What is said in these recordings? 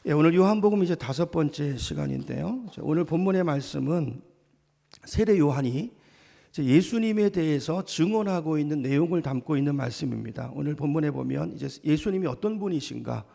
오늘 요한복음 이제 5번째 시간인데요. 오늘 본문의 말씀은 세례 요한이 예수님에 대해서 증언하고 있는 내용을 담고 있는 말씀입니다. 오늘 본문에 보면 이제 예수님이 어떤 분이신가,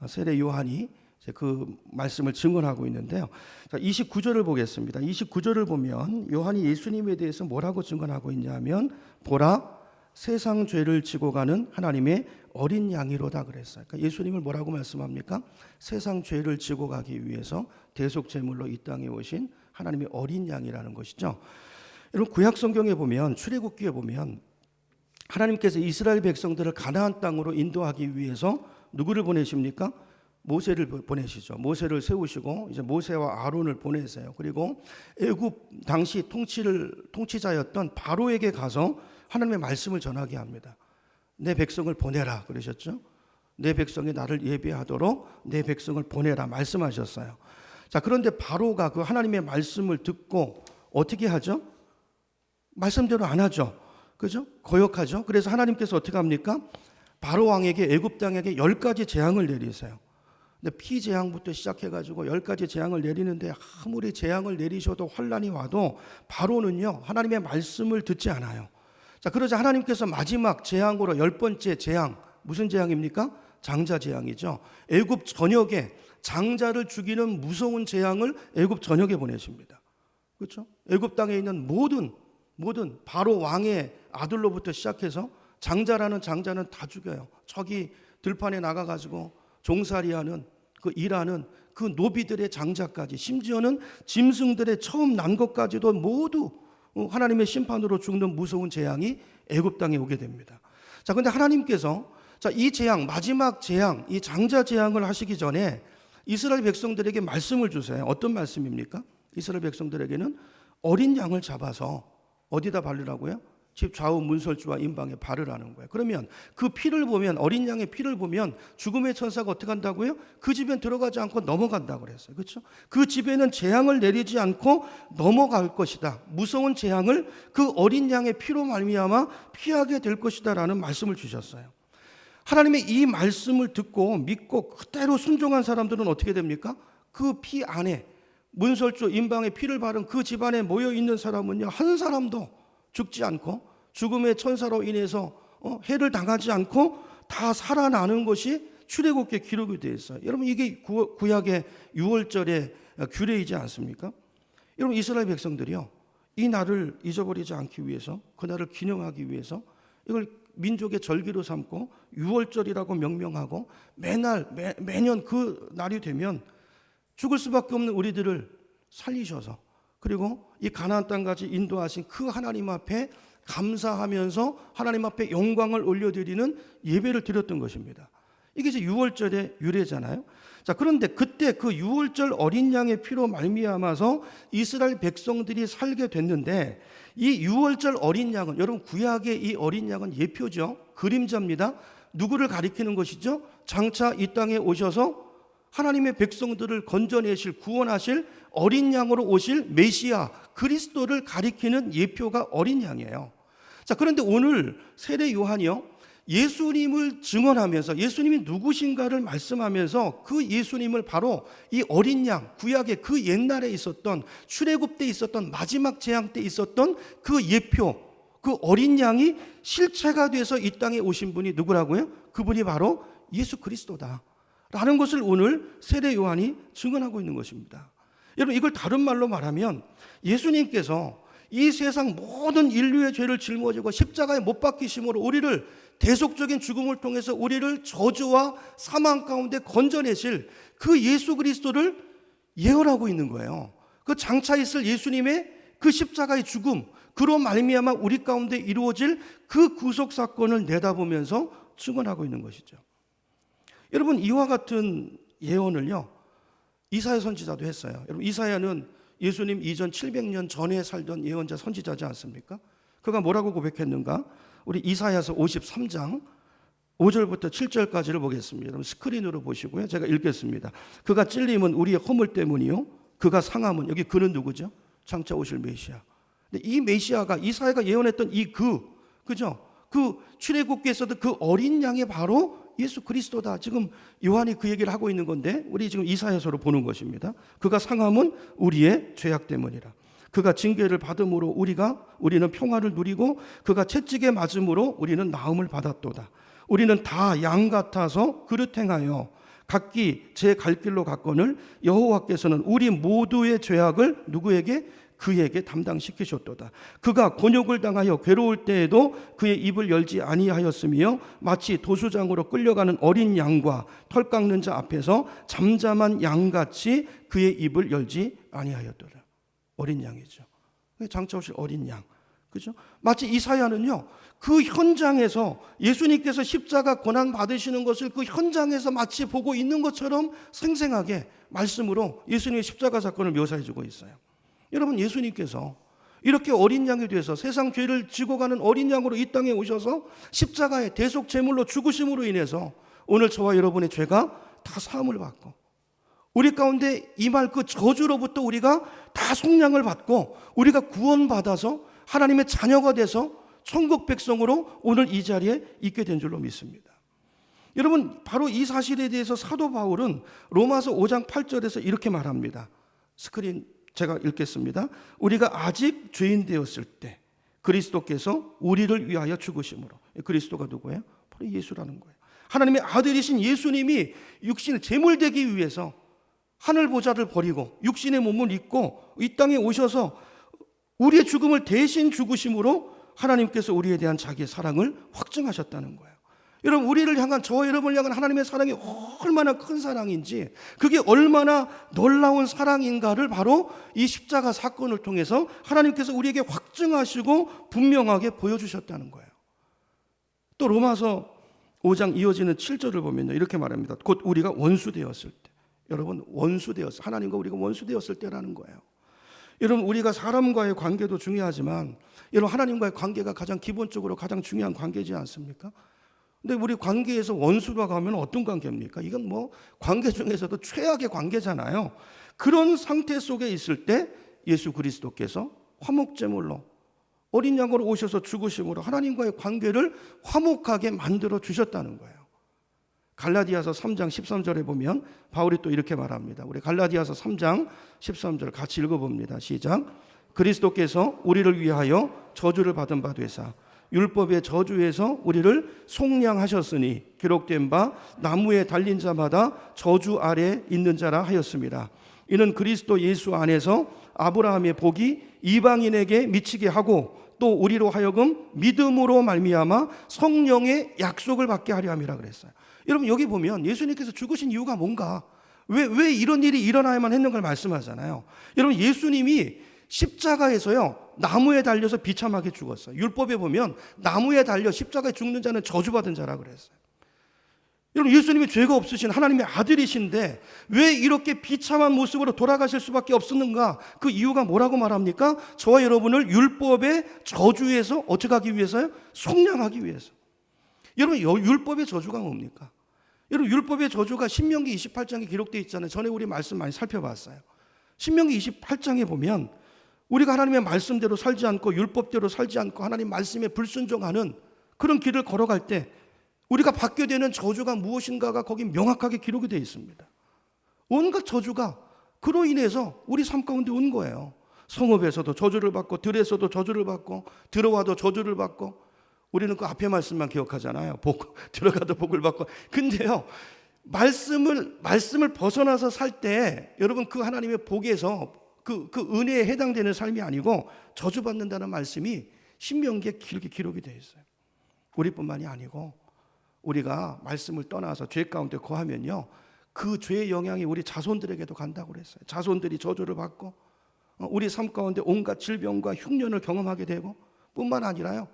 세례 요한이 그 말씀을 증언하고 있는데요. 29절을 보겠습니다. 29절을 보면 요한이 예수님에 대해서 뭐라고 증언하고 있냐면, 보라, 세상 죄를 지고 가는 하나님의 어린 양이로다 그랬어요. 그러니까 예수님을 뭐라고 말씀합니까? 세상 죄를 지고 가기 위해서 대속 제물로 이 땅에 오신 하나님의 어린 양이라는 것이죠. 여러분, 구약 성경에 보면, 출애굽기에 보면 하나님께서 이스라엘 백성들을 가나안 땅으로 인도하기 위해서 누구를 보내십니까? 모세를 보내시죠. 모세를 세우시고 이제 모세와 아론을 보내세요. 그리고 애굽 당시 통치자였던 바로에게 가서 하나님의 말씀을 전하게 합니다. 내 백성을 보내라 그러셨죠. 내 백성이 나를 예배하도록 내 백성을 보내라 말씀하셨어요. 자, 그런데 바로가 그 하나님의 말씀을 듣고 어떻게 하죠? 말씀대로 안 하죠. 그죠? 거역하죠. 그래서 하나님께서 어떻게 합니까? 바로 왕에게, 애굽 땅에게 10가지 재앙을 내리세요. 근데 피재앙부터 시작해가지고 10가지 재앙을 내리는데, 아무리 재앙을 내리셔도 환란이 와도 바로는요 하나님의 말씀을 듣지 않아요. 자, 그러자 하나님께서 마지막 재앙으로 10번째 재앙, 무슨 재앙입니까? 장자 재앙이죠. 애굽 전역에 장자를 죽이는 무서운 재앙을 애굽 전역에 보내십니다. 그렇죠? 애굽 땅에 있는 모든 바로 왕의 아들로부터 시작해서 장자라는 장자는 다 죽여요. 저기 들판에 나가가지고 종살이하는 그 일하는 그 노비들의 장자까지, 심지어는 짐승들의 처음 난 것까지도 모두 하나님의 심판으로 죽는 무서운 재앙이 애굽 땅에 오게 됩니다. 자, 근데 하나님께서 이 재앙, 마지막 재앙, 이 장자 재앙을 하시기 전에 이스라엘 백성들에게 말씀을 주세요. 어떤 말씀입니까? 이스라엘 백성들에게는 어린 양을 잡아서 어디다 바르라고요? 집 좌우 문설주와 임방에 바르라는 거예요. 그러면 그 피를 보면, 어린 양의 피를 보면 죽음의 천사가 어떻게 한다고요? 그 집엔 들어가지 않고 넘어간다고 그랬어요. 그렇죠? 그 집에는 재앙을 내리지 않고 넘어갈 것이다. 무서운 재앙을 그 어린 양의 피로 말미암아 피하게 될 것이다 라는 말씀을 주셨어요. 하나님의 이 말씀을 듣고 믿고 그대로 순종한 사람들은 어떻게 됩니까? 그 피 안에, 문설주 임방에 피를 바른 그 집안에 모여 있는 사람은요, 한 사람도 죽지 않고 죽음의 천사로 인해서 해를 당하지 않고 다 살아나는 것이 출애굽기에 기록이 되어 있어요. 여러분, 이게 구약의 6월절의 규례이지 않습니까? 여러분, 이스라엘 백성들이요, 이 날을 잊어버리지 않기 위해서, 그 날을 기념하기 위해서 이걸 민족의 절기로 삼고 6월절이라고 명명하고 매년 그 날이 되면 죽을 수밖에 없는 우리들을 살리셔서, 그리고 이 가나안 땅까지 인도하신 그 하나님 앞에 감사하면서 하나님 앞에 영광을 올려드리는 예배를 드렸던 것입니다. 이게 이제 6월절의 유래잖아요. 자, 그런데 그때 그 6월절 어린 양의 피로 말미암아서 이스라엘 백성들이 살게 됐는데, 이 6월절 어린 양은, 여러분, 구약의 이 어린 양은 예표죠. 그림자입니다. 누구를 가리키는 것이죠? 장차 이 땅에 오셔서 하나님의 백성들을 건져내실, 구원하실 어린 양으로 오실 메시아 그리스도를 가리키는 예표가 어린 양이에요. 자, 그런데 오늘 세례 요한이요, 예수님을 증언하면서 예수님이 누구신가를 말씀하면서 그 예수님을 바로 이 어린 양, 구약의 그 옛날에 있었던, 출애굽 때 있었던, 마지막 재앙 때 있었던 그 예표, 그 어린 양이 실체가 돼서 이 땅에 오신 분이 누구라고요? 그분이 바로 예수 그리스도다 라는 것을 오늘 세례 요한이 증언하고 있는 것입니다. 여러분, 이걸 다른 말로 말하면 예수님께서 이 세상 모든 인류의 죄를 짊어지고 십자가에 못 박히심으로 우리를 대속적인 죽음을 통해서 우리를 저주와 사망 가운데 건져내실 그 예수 그리스도를 예언하고 있는 거예요. 그 장차 있을 예수님의 그 십자가의 죽음, 그로 말미암아 우리 가운데 이루어질 그 구속 사건을 내다보면서 증언하고 있는 것이죠. 여러분, 이와 같은 예언을요, 이사야 선지자도 했어요. 여러분, 이사야는 예수님 이전 700년 전에 살던 예언자 선지자지 않습니까? 그가 뭐라고 고백했는가? 우리 이사야서 53장 5절부터 7절까지를 보겠습니다. 여러분, 스크린으로 보시고요, 제가 읽겠습니다. 그가 찔림은 우리의 허물 때문이요, 그가 상함은, 여기 그는 누구죠? 장차 오실 메시아. 근데 이 메시아가, 이사야가 예언했던 그죠? 그 출애굽기에서도 그 어린 양이 바로 예수 그리스도다. 지금 요한이 그 얘기를 하고 있는 건데 우리 지금 이사야서로 보는 것입니다. 그가 상함은 우리의 죄악 때문이라. 그가 징계를 받음으로 우리는 평화를 누리고 그가 채찍에 맞음으로 우리는 나음을 받았도다. 우리는 다 양 같아서 그릇 행하여 각기 제 갈 길로 갔거늘 여호와께서는 우리 모두의 죄악을 누구에게? 그에게 담당시키셨도다. 그가 곤욕을 당하여 괴로울 때에도 그의 입을 열지 아니하였으며 마치 도수장으로 끌려가는 어린 양과 털 깎는 자 앞에서 잠잠한 양같이 그의 입을 열지 아니하였도다. 어린 양이죠. 장차 오실 어린 양. 그죠? 마치 이사야는요, 그 현장에서 예수님께서 십자가 고난 받으시는 것을 그 현장에서 마치 보고 있는 것처럼 생생하게 말씀으로 예수님의 십자가 사건을 묘사해 주고 있어요. 여러분, 예수님께서 이렇게 어린 양이 돼서 세상 죄를 지고 가는 어린 양으로 이 땅에 오셔서 십자가의 대속 제물로 죽으심으로 인해서 오늘 저와 여러분의 죄가 다 사함을 받고 우리 가운데 임할 그 저주로부터 우리가 다 속량을 받고 우리가 구원받아서 하나님의 자녀가 돼서 천국 백성으로 오늘 이 자리에 있게 된 줄로 믿습니다. 여러분, 바로 이 사실에 대해서 사도 바울은 로마서 5장 8절에서 이렇게 말합니다. 스크린 제가 읽겠습니다. 우리가 아직 죄인 되었을 때 그리스도께서 우리를 위하여 죽으심으로. 그리스도가 누구예요? 바로 예수라는 거예요. 하나님의 아들이신 예수님이 육신의 제물되기 위해서 하늘 보좌를 버리고 육신의 몸을 입고 이 땅에 오셔서 우리의 죽음을 대신 죽으심으로 하나님께서 우리에 대한 자기의 사랑을 확증하셨다는 거예요. 여러분, 우리를 향한, 저와 여러분을 향한 하나님의 사랑이 얼마나 큰 사랑인지, 그게 얼마나 놀라운 사랑인가를 바로 이 십자가 사건을 통해서 하나님께서 우리에게 확증하시고 분명하게 보여주셨다는 거예요. 또 로마서 5장 이어지는 7절을 보면요, 이렇게 말합니다. 곧 우리가 원수 되었을 때. 여러분, 원수 되었을 때, 하나님과 우리가 원수 되었을 때라는 거예요. 여러분, 우리가 사람과의 관계도 중요하지만 여러분, 하나님과의 관계가 가장 기본적으로 가장 중요한 관계지 않습니까? 근데 우리 관계에서 원수라고 하면 어떤 관계입니까? 이건 뭐 관계 중에서도 최악의 관계잖아요. 그런 상태 속에 있을 때 예수 그리스도께서 화목제물로 어린 양으로 오셔서 죽으심으로 하나님과의 관계를 화목하게 만들어 주셨다는 거예요. 갈라디아서 3장 13절에 보면 바울이 또 이렇게 말합니다. 우리 갈라디아서 3장 13절 같이 읽어봅니다. 시작. 그리스도께서 우리를 위하여 저주를 받은 바 되사 율법의 저주에서 우리를 속량하셨으니 기록된 바 나무에 달린 자마다 저주 아래 있는 자라 하였습니다. 이는 그리스도 예수 안에서 아브라함의 복이 이방인에게 미치게 하고 또 우리로 하여금 믿음으로 말미암아 성령의 약속을 받게 하려 함이라 그랬어요. 여러분, 여기 보면 예수님께서 죽으신 이유가 뭔가, 왜 이런 일이 일어나야만 했는 걸 말씀하잖아요. 여러분, 예수님이 십자가에서요, 나무에 달려서 비참하게 죽었어요. 율법에 보면 나무에 달려 십자가에 죽는 자는 저주받은 자라 그랬어요. 여러분, 예수님이 죄가 없으신 하나님의 아들이신데 왜 이렇게 비참한 모습으로 돌아가실 수밖에 없었는가? 그 이유가 뭐라고 말합니까? 저와 여러분을 율법의 저주에서 어떻게 하기 위해서요? 속량하기 위해서. 여러분, 율법의 저주가 뭡니까? 여러분, 율법의 저주가 신명기 28장에 기록되어 있잖아요. 전에 우리 말씀 많이 살펴봤어요. 신명기 28장에 보면 우리가 하나님의 말씀대로 살지 않고 율법대로 살지 않고 하나님 말씀에 불순종하는 그런 길을 걸어갈 때 우리가 받게 되는 저주가 무엇인가가 거기 명확하게 기록이 되어 있습니다. 온갖 저주가 그로 인해서 우리 삶 가운데 온 거예요. 성읍에서도 저주를 받고 들에서도 저주를 받고 들어와도 저주를 받고 우리는 그 앞에 말씀만 기억하잖아요. 들어가도 복을 받고. 근데요, 말씀을 벗어나서 살 때 여러분 그 하나님의 복에서 그 은혜에 해당되는 삶이 아니고 저주받는다는 말씀이 신명기에 길게 기록이 되어 있어요. 우리뿐만이 아니고 우리가 말씀을 떠나서 죄 가운데 거하면요, 그 죄의 영향이 우리 자손들에게도 간다고 그랬어요. 자손들이 저주를 받고 우리 삶 가운데 온갖 질병과 흉년을 경험하게 되고 뿐만 아니라요,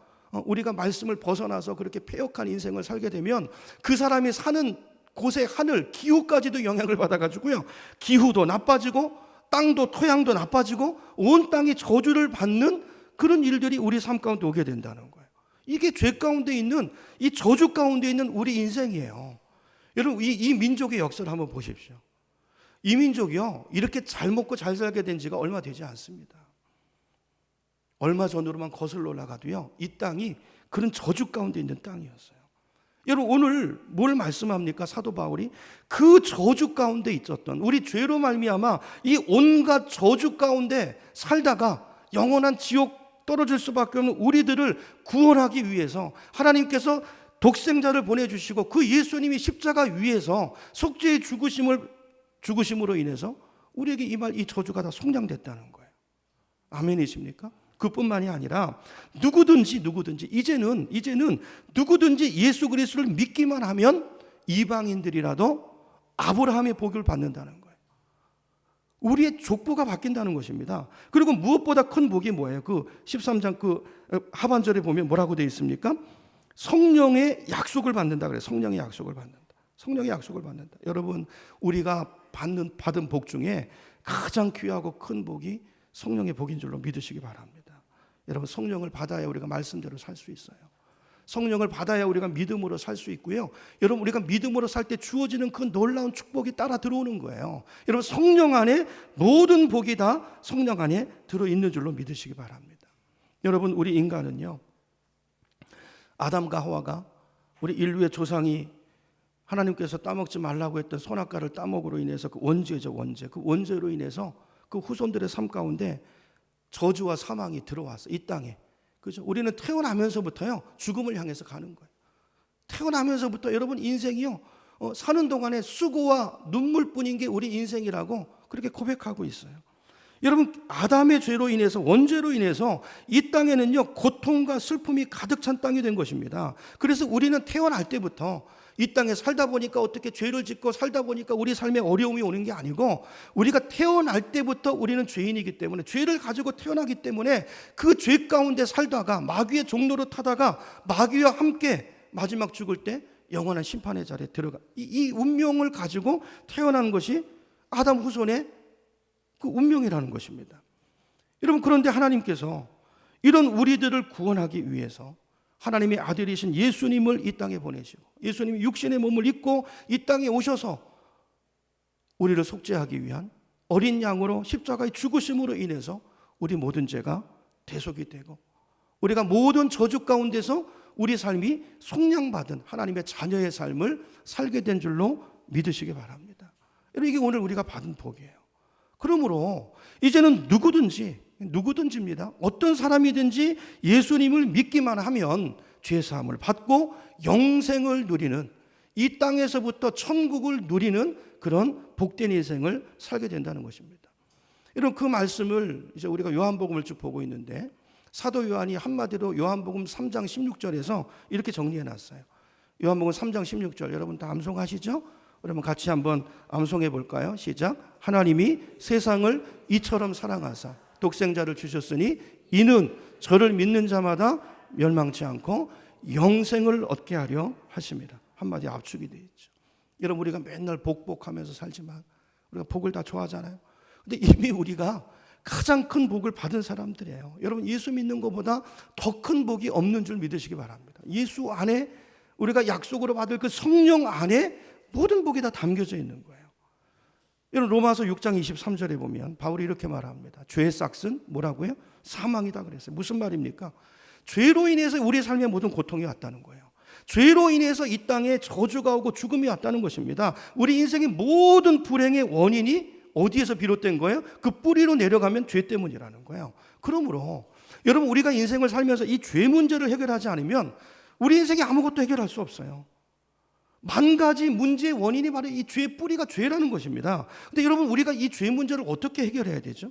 우리가 말씀을 벗어나서 그렇게 패역한 인생을 살게 되면 그 사람이 사는 곳의 하늘, 기후까지도 영향을 받아가지고요, 기후도 나빠지고 땅도 토양도 나빠지고 온 땅이 저주를 받는 그런 일들이 우리 삶 가운데 오게 된다는 거예요. 이게 죄 가운데 있는, 이 저주 가운데 있는 우리 인생이에요. 여러분, 이 민족의 역사를 한번 보십시오. 이 민족이요, 이렇게 잘 먹고 잘 살게 된 지가 얼마 되지 않습니다. 얼마 전으로만 거슬러 올라가도요, 이 땅이 그런 저주 가운데 있는 땅이었어요. 여러분 오늘 뭘 말씀합니까? 사도 바울이 그 저주 가운데 있었던 우리 죄로 말미암아 이 온갖 저주 가운데 살다가 영원한 지옥 떨어질 수밖에 없는 우리들을 구원하기 위해서 하나님께서 독생자를 보내주시고 그 예수님이 십자가 위에서 속죄의 죽으심으로 인해서 우리에게 임할 이 저주가 다 속량됐다는 거예요. 아멘이십니까? 그뿐만이 아니라 누구든지 이제는 누구든지 예수 그리스도를 믿기만 하면 이방인들이라도 아브라함의 복을 받는다는 거예요. 우리의 족보가 바뀐다는 것입니다. 그리고 무엇보다 큰 복이 뭐예요? 그 13장 그 하반절에 보면 뭐라고 되어 있습니까? 성령의 약속을 받는다 그래요. 성령의 약속을 받는다. 성령의 약속을 받는다. 여러분 우리가 받은 복 중에 가장 귀하고 큰 복이 성령의 복인 줄로 믿으시기 바랍니다. 여러분 성령을 받아야 우리가 말씀대로 살 수 있어요. 성령을 받아야 우리가 믿음으로 살 수 있고요. 여러분 우리가 믿음으로 살 때 주어지는 그 놀라운 축복이 따라 들어오는 거예요. 여러분 성령 안에 모든 복이 다 성령 안에 들어있는 줄로 믿으시기 바랍니다. 여러분 우리 인간은요, 아담과 하와가 우리 인류의 조상이 하나님께서 따먹지 말라고 했던 선악과를 따먹으로 인해서 그 원죄죠, 그 원죄로 인해서 그 후손들의 삶 가운데 저주와 사망이 들어왔어, 이 땅에. 그죠? 우리는 태어나면서부터요 죽음을 향해서 가는 거예요. 태어나면서부터 여러분 인생이요 사는 동안에 수고와 눈물뿐인 게 우리 인생이라고 그렇게 고백하고 있어요. 여러분 아담의 죄로 인해서, 원죄로 인해서 이 땅에는요 고통과 슬픔이 가득 찬 땅이 된 것입니다. 그래서 우리는 태어날 때부터 이 땅에 살다 보니까 어떻게 죄를 짓고 살다 보니까 우리 삶에 어려움이 오는 게 아니고, 우리가 태어날 때부터 우리는 죄인이기 때문에, 죄를 가지고 태어나기 때문에 그 죄 가운데 살다가 마귀의 종로로 타다가 마귀와 함께 마지막 죽을 때 영원한 심판의 자리에 들어가, 이 운명을 가지고 태어난 것이 아담 후손의 그 운명이라는 것입니다. 여러분 그런데 하나님께서 이런 우리들을 구원하기 위해서 하나님의 아들이신 예수님을 이 땅에 보내시고, 예수님이 육신의 몸을 입고 이 땅에 오셔서 우리를 속죄하기 위한 어린 양으로 십자가의 죽으심으로 인해서 우리 모든 죄가 대속이 되고, 우리가 모든 저주 가운데서 우리 삶이 속량받은 하나님의 자녀의 삶을 살게 된 줄로 믿으시기 바랍니다. 이게 오늘 우리가 받은 복이에요. 그러므로 이제는 누구든지입니다. 어떤 사람이든지 예수님을 믿기만 하면 죄사함을 받고 영생을 누리는, 이 땅에서부터 천국을 누리는 그런 복된 인생을 살게 된다는 것입니다. 이런 그 말씀을 이제 우리가 요한복음을 쭉 보고 있는데, 사도 요한이 한마디로 요한복음 3장 16절에서 이렇게 정리해 놨어요. 요한복음 3장 16절 여러분 다 암송하시죠? 그러면 같이 한번 암송해 볼까요? 시작. 하나님이 세상을 이처럼 사랑하사 독생자를 주셨으니 이는 저를 믿는 자마다 멸망치 않고 영생을 얻게 하려 하십니다. 한마디 압축이 되어 있죠. 여러분 우리가 맨날 복하면서 살지만 우리가 복을 다 좋아하잖아요. 근데 이미 우리가 가장 큰 복을 받은 사람들이에요. 여러분 예수 믿는 것보다 더 큰 복이 없는 줄 믿으시기 바랍니다. 예수 안에 우리가 약속으로 받을 그 성령 안에 모든 복이 다 담겨져 있는 거예요. 여러분 로마서 6장 23절에 보면 바울이 이렇게 말합니다. 죄의 싹은 뭐라고요? 사망이다 그랬어요. 무슨 말입니까? 죄로 인해서 우리 삶에 모든 고통이 왔다는 거예요. 죄로 인해서 이 땅에 저주가 오고 죽음이 왔다는 것입니다. 우리 인생의 모든 불행의 원인이 어디에서 비롯된 거예요? 그 뿌리로 내려가면 죄 때문이라는 거예요. 그러므로 여러분 우리가 인생을 살면서 이 죄 문제를 해결하지 않으면 우리 인생에 아무것도 해결할 수 없어요. 만 가지 문제의 원인이 바로 이 죄의 뿌리가 죄라는 것입니다. 근데 여러분 우리가 이 죄 문제를 어떻게 해결해야 되죠?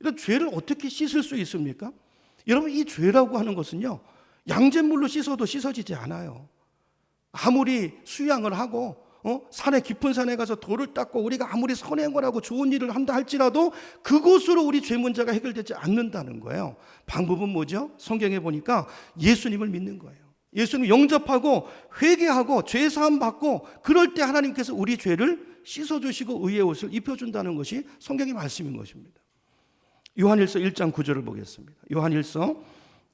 이런 죄를 어떻게 씻을 수 있습니까? 여러분 이 죄라고 하는 것은요 양잿물로 씻어도 씻어지지 않아요. 아무리 수양을 하고 산에 깊은 산에 가서 돌을 닦고 우리가 아무리 선행을 하고 좋은 일을 한다 할지라도 그곳으로 우리 죄 문제가 해결되지 않는다는 거예요. 방법은 뭐죠? 성경에 보니까 예수님을 믿는 거예요. 예수님 영접하고 회개하고 죄사함 받고, 그럴 때 하나님께서 우리 죄를 씻어주시고 의의 옷을 입혀준다는 것이 성경의 말씀인 것입니다. 요한일서 1장 9절을 보겠습니다. 요한일서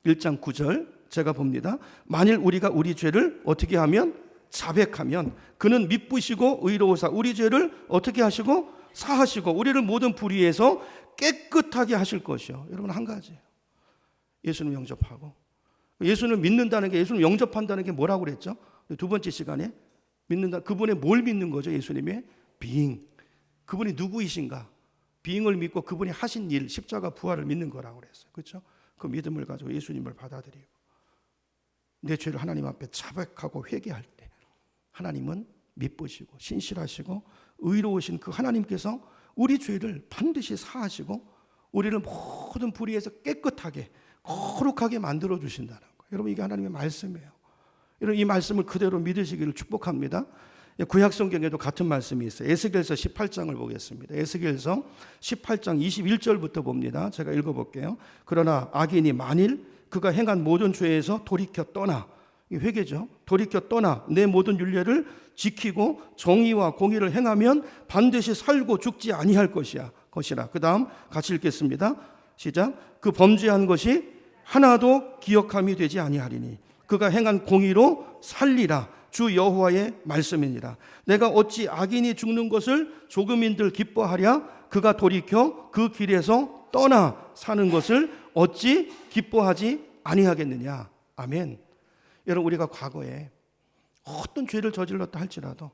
1장 9절 제가 봅니다. 만일 우리가 우리 죄를 어떻게 하면 자백하면 그는 미쁘시고 의로우사 우리 죄를 어떻게 하시고 사하시고 우리를 모든 불의에서 깨끗하게 하실 것이요. 여러분 한 가지예요. 예수님 영접하고, 예수님을 믿는다는 게, 예수님을 영접한다는 게 뭐라고 그랬죠? 두 번째 시간에 믿는다. 그분의 뭘 믿는 거죠? 예수님의 being. 그분이 누구이신가? being을 믿고 그분이 하신 일, 십자가 부활을 믿는 거라고 그랬어요. 그렇죠? 그 믿음을 가지고 예수님을 받아들이고 내 죄를 하나님 앞에 자백하고 회개할 때 하나님은 미쁘시고 신실하시고 의로우신 그 하나님께서 우리 죄를 반드시 사하시고 우리를 모든 불의에서 깨끗하게 거룩하게 만들어 주신다는 거예요. 여러분, 이게 하나님의 말씀이에요. 여러분, 이 말씀을 그대로 믿으시기를 축복합니다. 구약 성경에도 같은 말씀이 있어요. 에스겔서 18장을 보겠습니다. 에스겔서 18장 21절부터 봅니다. 제가 읽어볼게요. 그러나 악인이 만일 그가 행한 모든 죄에서 돌이켜 떠나, 회개죠. 돌이켜 떠나 내 모든 율례를 지키고 정의와 공의를 행하면 반드시 살고 죽지 아니할 것이라. 그 다음 같이 읽겠습니다. 시작. 그 범죄한 것이 하나도 기억함이 되지 아니하리니 그가 행한 공의로 살리라. 주 여호와의 말씀이니라. 내가 어찌 악인이 죽는 것을 조금인들 기뻐하랴. 그가 돌이켜 그 길에서 떠나 사는 것을 어찌 기뻐하지 아니하겠느냐. 아멘. 여러분, 우리가 과거에 어떤 죄를 저질렀다 할지라도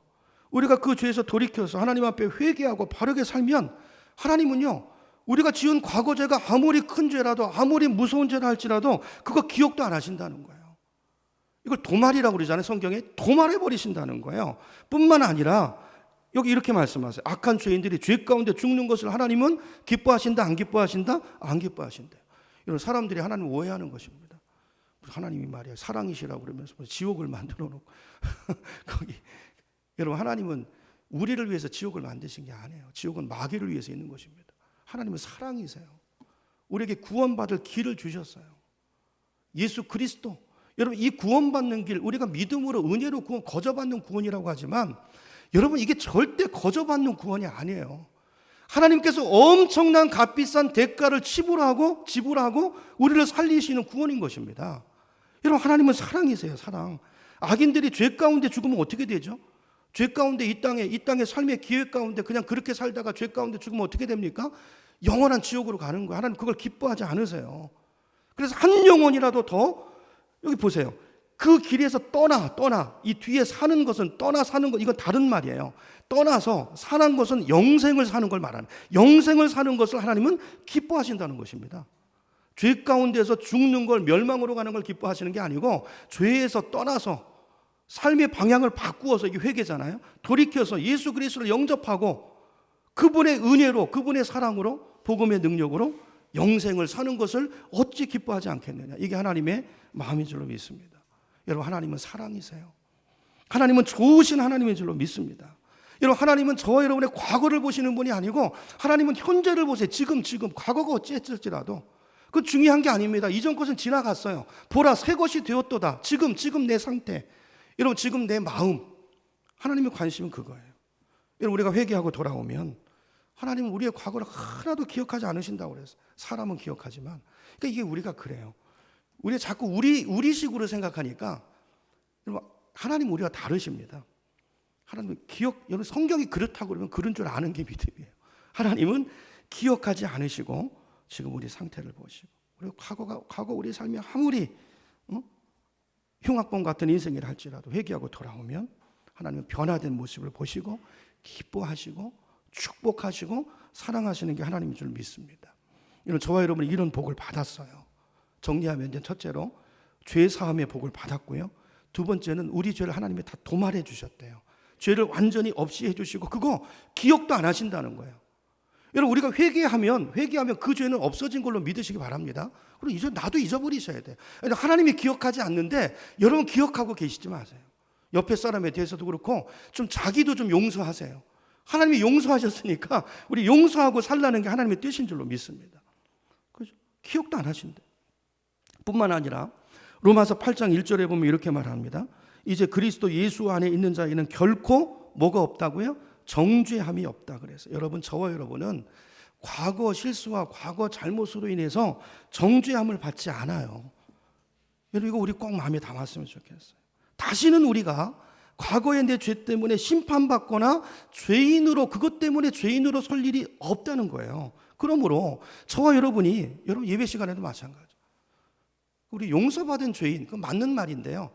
우리가 그 죄에서 돌이켜서 하나님 앞에 회개하고 바르게 살면 하나님은요, 우리가 지은 과거 죄가 아무리 큰 죄라도 아무리 무서운 죄라 할지라도 그거 기억도 안 하신다는 거예요. 이걸 도말이라고 그러잖아요. 성경에 도말해 버리신다는 거예요. 뿐만 아니라 여기 이렇게 말씀하세요. 악한 죄인들이 죄 가운데 죽는 것을 하나님은 기뻐하신다, 안 기뻐하신다? 안 기뻐하신다. 이런 사람들이 하나님을 오해하는 것입니다. 하나님이 말이야 사랑이시라고 그러면서 지옥을 만들어 놓고 거기. 여러분, 하나님은 우리를 위해서 지옥을 만드신 게 아니에요. 지옥은 마귀를 위해서 있는 것입니다. 하나님은 사랑이세요. 우리에게 구원받을 길을 주셨어요. 예수 그리스도. 여러분, 이 구원받는 길, 우리가 믿음으로 은혜로 구원, 거저받는 구원이라고 하지만 여러분, 이게 절대 거저받는 구원이 아니에요. 하나님께서 엄청난 값비싼 대가를 지불하고 우리를 살리시는 구원인 것입니다. 여러분, 하나님은 사랑이세요. 사랑. 악인들이 죄 가운데 죽으면 어떻게 되죠? 죄 가운데 이 땅의 삶의 기회 가운데 그냥 그렇게 살다가 죄 가운데 죽으면 어떻게 됩니까? 영원한 지옥으로 가는 거예요. 하나님 그걸 기뻐하지 않으세요. 그래서 한 영혼이라도 더, 여기 보세요. 그 길에서 떠나 이 뒤에 사는 것은 떠나 사는 것, 이건 다른 말이에요. 떠나서 사는 것은 영생을 사는 걸 말하는, 영생을 사는 것을 하나님은 기뻐하신다는 것입니다. 죄 가운데서 죽는 걸, 멸망으로 가는 걸 기뻐하시는 게 아니고 죄에서 떠나서 삶의 방향을 바꾸어서, 이게 회개잖아요. 돌이켜서 예수 그리스도를 영접하고 그분의 은혜로, 그분의 사랑으로, 복음의 능력으로 영생을 사는 것을 어찌 기뻐하지 않겠느냐. 이게 하나님의 마음인 줄로 믿습니다. 여러분, 하나님은 사랑이세요. 하나님은 좋으신 하나님인 줄로 믿습니다. 여러분, 하나님은 저와 여러분의 과거를 보시는 분이 아니고 하나님은 현재를 보세요. 지금 과거가 어찌했을지라도 그건 중요한 게 아닙니다. 이전 것은 지나갔어요. 보라, 새 것이 되었도다. 지금 내 상태, 여러분, 지금 내 마음, 하나님의 관심은 그거예요. 여러분, 우리가 회개하고 돌아오면 하나님은 우리의 과거를 하나도 기억하지 않으신다고 그랬어요. 사람은 기억하지만, 그러니까 이게 우리가 그래요. 우리가 자꾸 우리식으로 생각하니까, 여러분, 하나님 우리와 다르십니다. 하나님 여러분, 성경이 그렇다고 그러면 그런 줄 아는 게 믿음이에요. 하나님은 기억하지 않으시고 지금 우리 상태를 보시고, 그리고 과거 우리의 삶이 아무리 흉악범 같은 인생이라 할지라도 회개하고 돌아오면 하나님은 변화된 모습을 보시고 기뻐하시고 축복하시고 사랑하시는 게 하나님인 줄 믿습니다. 이런 저와 여러분이 이런 복을 받았어요. 정리하면 이제 첫째로 죄 사함의 복을 받았고요. 두 번째는 우리 죄를 하나님이 다 도말해 주셨대요. 죄를 완전히 없이 해주시고 그거 기억도 안 하신다는 거예요. 여러분, 우리가 회개하면 그 죄는 없어진 걸로 믿으시기 바랍니다. 그리고 이제 나도 잊어버리셔야 돼요. 하나님이 기억하지 않는데 여러분 기억하고 계시지 마세요. 옆에 사람에 대해서도 그렇고 좀 자기도 좀 용서하세요. 하나님이 용서하셨으니까 우리 용서하고 살라는 게 하나님의 뜻인 줄로 믿습니다. 그죠? 기억도 안 하신대. 뿐만 아니라 로마서 8장 1절에 보면 이렇게 말합니다. 이제 그리스도 예수 안에 있는 자에는 결코 뭐가 없다고요? 정죄함이 없다 그래서 여러분, 저와 여러분은 과거 실수와 과거 잘못으로 인해서 정죄함을 받지 않아요. 여러분, 이거 우리 꼭 마음에 담았으면 좋겠어요. 다시는 우리가 과거의 내 죄 때문에 심판받거나 그것 때문에 죄인으로 설 일이 없다는 거예요. 그러므로 저와 여러분이, 여러분 예배 시간에도 마찬가지, 우리 용서받은 죄인, 그건 맞는 말인데요.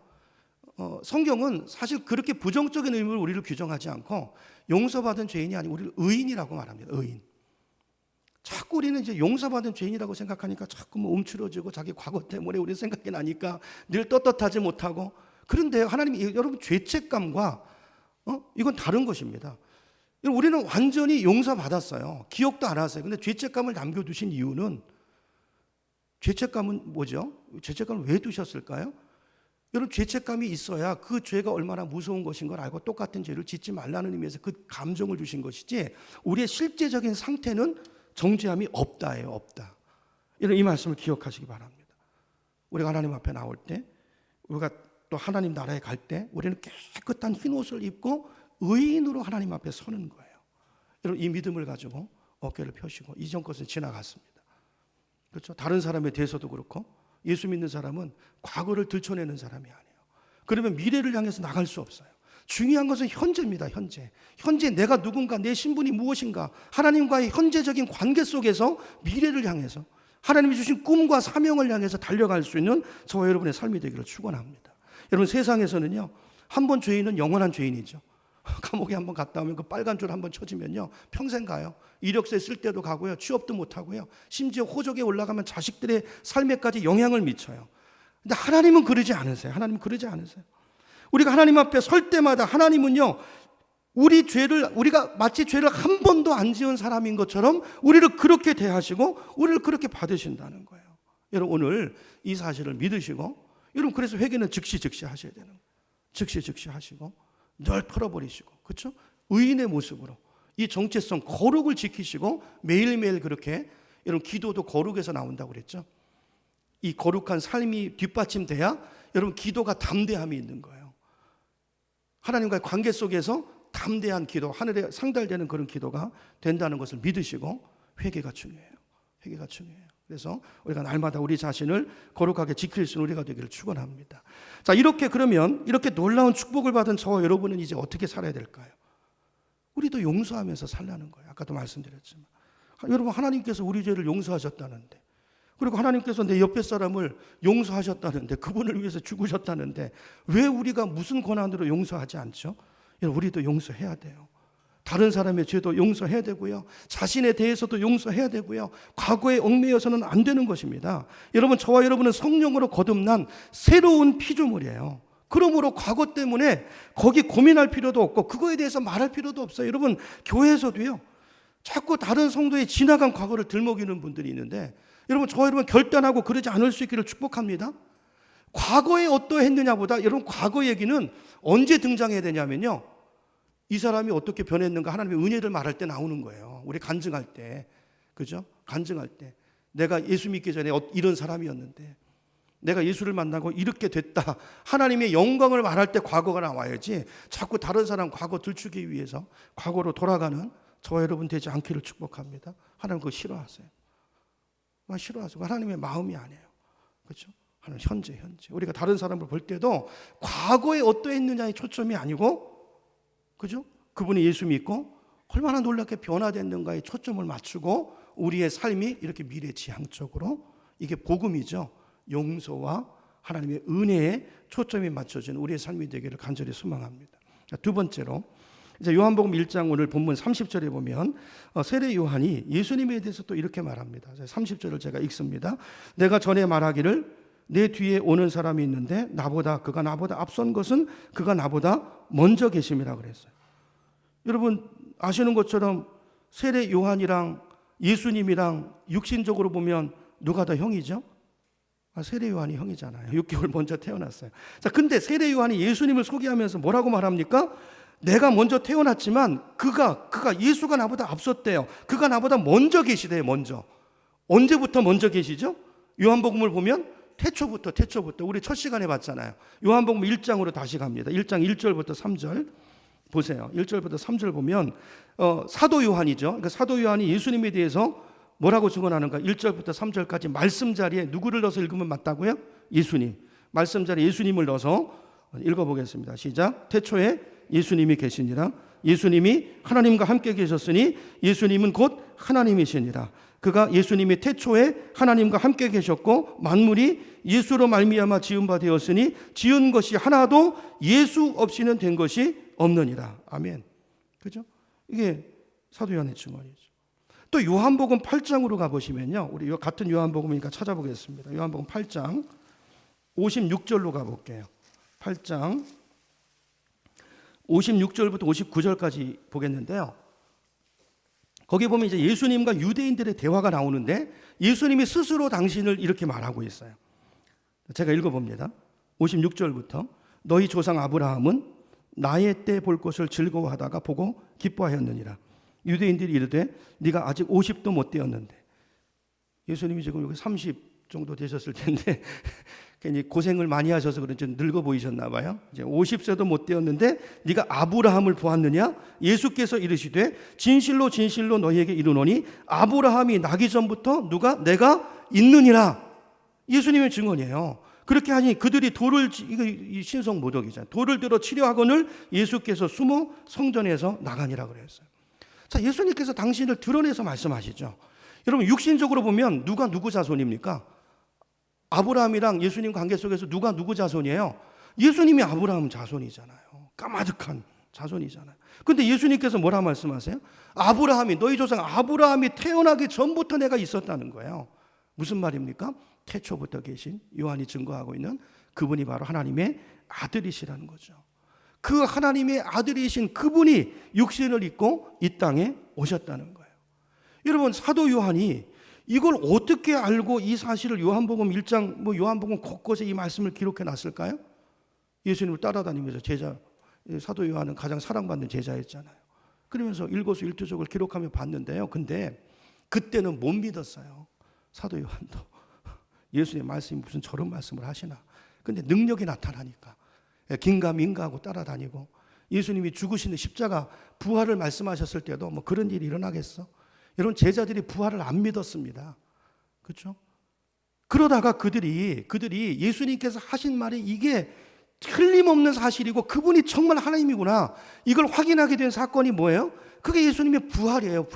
성경은 사실 그렇게 부정적인 의미로 우리를 규정하지 않고 용서받은 죄인이 아니고 우리를 의인이라고 말합니다. 의인. 자꾸 우리는 이제 용서받은 죄인이라고 생각하니까 자꾸 뭐 움츠러지고 자기 과거 때문에 우리 생각이 나니까 늘 떳떳하지 못하고. 그런데 하나님이 여러분 죄책감과 이건 다른 것입니다. 우리는 완전히 용서받았어요. 기억도 안 하세요. 근데 죄책감을 남겨두신 이유는, 죄책감은 뭐죠? 죄책감을 왜 두셨을까요? 여러분, 죄책감이 있어야 그 죄가 얼마나 무서운 것인 걸 알고 똑같은 죄를 짓지 말라는 의미에서 그 감정을 주신 것이지, 우리의 실제적인 상태는 정죄함이 없다예요. 없다. 이 말씀을 기억하시기 바랍니다. 우리가 하나님 앞에 나올 때, 우리가 또 하나님 나라에 갈 때 우리는 깨끗한 흰 옷을 입고 의인으로 하나님 앞에 서는 거예요. 여러분, 이 믿음을 가지고 어깨를 펴시고, 이전 것은 지나갔습니다. 그렇죠? 다른 사람에 대해서도 그렇고, 예수 믿는 사람은 과거를 들춰내는 사람이 아니에요. 그러면 미래를 향해서 나갈 수 없어요. 중요한 것은 현재입니다. 현재 내가 누군가, 내 신분이 무엇인가, 하나님과의 현재적인 관계 속에서 미래를 향해서 하나님이 주신 꿈과 사명을 향해서 달려갈 수 있는 저와 여러분의 삶이 되기를 축원합니다. 여러분, 세상에서는요, 한 번 죄인은 영원한 죄인이죠. 감옥에 한번 갔다 오면 그 빨간 줄 한번 쳐지면요, 평생 가요. 이력서에 쓸 때도 가고요, 취업도 못 하고요, 심지어 호적에 올라가면 자식들의 삶에까지 영향을 미쳐요. 근데 하나님은 그러지 않으세요. 하나님은 그러지 않으세요. 우리가 하나님 앞에 설 때마다 하나님은요, 우리가 마치 죄를 한 번도 안 지은 사람인 것처럼 우리를 그렇게 대하시고 우리를 그렇게 받으신다는 거예요. 여러분, 오늘 이 사실을 믿으시고, 여러분, 그래서 회개는 즉시 하셔야 되는 거예요. 즉시 하시고 늘 털어버리시고, 그렇죠? 의인의 모습으로 이 정체성, 거룩을 지키시고 매일매일 그렇게, 여러분, 기도도 거룩에서 나온다고 그랬죠. 이 거룩한 삶이 뒷받침돼야 여러분 기도가 담대함이 있는 거예요. 하나님과의 관계 속에서 담대한 기도, 하늘에 상달되는 그런 기도가 된다는 것을 믿으시고, 회개가 중요해요. 회개가 중요해요. 그래서 우리가 날마다 우리 자신을 거룩하게 지킬 수 있는 우리가 되기를 축원합니다. 자, 그러면 이렇게 놀라운 축복을 받은 저와 여러분은 이제 어떻게 살아야 될까요? 우리도 용서하면서 살라는 거예요. 아까도 말씀드렸지만, 여러분, 하나님께서 우리 죄를 용서하셨다는데, 그리고 하나님께서 내 옆에 사람을 용서하셨다는데, 그분을 위해서 죽으셨다는데 왜 우리가 무슨 권한으로 용서하지 않죠? 우리도 용서해야 돼요. 다른 사람의 죄도 용서해야 되고요, 자신에 대해서도 용서해야 되고요. 과거에 얽매여서는 안 되는 것입니다. 여러분, 저와 여러분은 성령으로 거듭난 새로운 피조물이에요. 그러므로 과거 때문에 거기 고민할 필요도 없고 그거에 대해서 말할 필요도 없어요. 여러분, 교회에서도요, 자꾸 다른 성도의 지나간 과거를 들먹이는 분들이 있는데, 여러분, 저와 여러분 결단하고 그러지 않을 수 있기를 축복합니다. 과거에 어떠했느냐보다, 여러분, 과거 얘기는 언제 등장해야 되냐면요, 이 사람이 어떻게 변했는가 하나님의 은혜를 말할 때 나오는 거예요. 우리 간증할 때, 그죠? 간증할 때 내가 예수 믿기 전에 이런 사람이었는데 내가 예수를 만나고 이렇게 됐다, 하나님의 영광을 말할 때 과거가 나와야지, 자꾸 다른 사람 과거 들추기 위해서 과거로 돌아가는 저와 여러분 되지 않기를 축복합니다. 하나님 그거 싫어하세요. 싫어하세요. 하나님의 마음이 아니에요. 그렇죠? 하나님 현재. 우리가 다른 사람을 볼 때도 과거에 어떠했느냐의 초점이 아니고, 그죠? 그분이 예수 믿고 얼마나 놀랍게 변화됐는가에 초점을 맞추고 우리의 삶이 이렇게 미래지향적으로, 이게 복음이죠. 용서와 하나님의 은혜에 초점이 맞춰진 우리의 삶이 되기를 간절히 소망합니다. 두 번째로, 이제 요한복음 1장 오늘 본문 30절에 보면 세례 요한이 예수님에 대해서 또 이렇게 말합니다. 30절을 제가 읽습니다. 내가 전에 말하기를 내 뒤에 오는 사람이 있는데 그가 나보다 앞선 것은 그가 나보다 먼저 계심이라 그랬어요. 여러분, 아시는 것처럼 세례 요한이랑 예수님이랑 육신적으로 보면 누가 더 형이죠? 세례 요한이 형이잖아요. 6개월 먼저 태어났어요. 자, 근데 세례 요한이 예수님을 소개하면서 뭐라고 말합니까? 내가 먼저 태어났지만 그가 예수가 나보다 앞섰대요. 그가 나보다 먼저 계시대요. 먼저. 언제부터 먼저 계시죠? 요한복음을 보면 태초부터 우리 첫 시간에 봤잖아요. 요한복음 1장으로 다시 갑니다. 1장 1절부터 3절 보세요. 1절부터 3절 보면 사도 요한이죠. 그러니까 사도 요한이 예수님에 대해서 뭐라고 증언하는가? 1절부터 3절까지 말씀 자리에 누구를 넣어서 읽으면 맞다고요? 예수님. 말씀 자리에 예수님을 넣어서 읽어보겠습니다. 시작. 태초에 예수님이 계시니라. 예수님이 하나님과 함께 계셨으니 예수님은 곧 하나님이시니라. 그가 예수님이 태초에 하나님과 함께 계셨고 만물이 예수로 말미암아 지은 바 되었으니 지은 것이 하나도 예수 없이는 된 것이 없느니라. 아멘. 그죠? 이게 사도 요한의 증언이죠. 또 요한복음 8장으로 가보시면요, 우리 같은 요한복음이니까 찾아보겠습니다. 요한복음 8장 56절로 가볼게요. 8장 56절부터 59절까지 보겠는데요. 거기 보면 이제 예수님과 유대인들의 대화가 나오는데 예수님이 스스로 당신을 이렇게 말하고 있어요. 제가 읽어봅니다. 56절부터 너희 조상 아브라함은 나의 때 볼 것을 즐거워하다가 보고 기뻐하였느니라. 유대인들이 이르되 네가 아직 50도 못 되었는데, 예수님이 지금 여기 30 정도 되셨을 텐데 괜히 고생을 많이 하셔서 그런지 늙어 보이셨나 봐요. 이제 50세도 못 되었는데 네가 아브라함을 보았느냐? 예수께서 이르시되 진실로 진실로 너희에게 이르노니 아브라함이 나기 전부터 내가 있느니라. 예수님의 증언이에요. 그렇게 하니 그들이 돌을, 이거 신성 모독이잖아요. 돌을 들어 치려 하거늘 예수께서 숨어 성전에서 나가니라 그랬어요. 자, 예수님께서 당신을 드러내서 말씀하시죠. 여러분, 육신적으로 보면 누가 누구 자손입니까? 아브라함이랑 예수님 관계 속에서 누가 누구 자손이에요? 예수님이 아브라함 자손이잖아요. 까마득한 자손이잖아요. 근데 예수님께서 뭐라 말씀하세요? 아브라함이, 너희 조상 아브라함이 태어나기 전부터 내가 있었다는 거예요. 무슨 말입니까? 태초부터 계신, 요한이 증거하고 있는 그분이 바로 하나님의 아들이시라는 거죠. 그 하나님의 아들이신 그분이 육신을 입고 이 땅에 오셨다는 거예요. 여러분, 사도 요한이 이걸 어떻게 알고 이 사실을 요한복음 1장, 요한복음 곳곳에 이 말씀을 기록해 놨을까요? 예수님을 따라다니면서 사도 요한은 가장 사랑받는 제자였잖아요. 그러면서 일거수일투족을 기록하며 봤는데요. 근데 그때는 못 믿었어요. 사도 요한도. 예수님의 말씀이 무슨 저런 말씀을 하시나. 근데 능력이 나타나니까 긴가민가하고 따라다니고, 예수님이 죽으시는 십자가 부활을 말씀하셨을 때도 뭐 그런 일이 일어나겠어? 여러분, 제자들이 부활을 안 믿었습니다. 그렇죠? 그러다가 그들이 예수님께서 하신 말이 이게 틀림없는 사실이고 그분이 정말 하나님이구나, 이걸 확인하게 된 사건이 뭐예요? 그게 예수님의 부활이에요.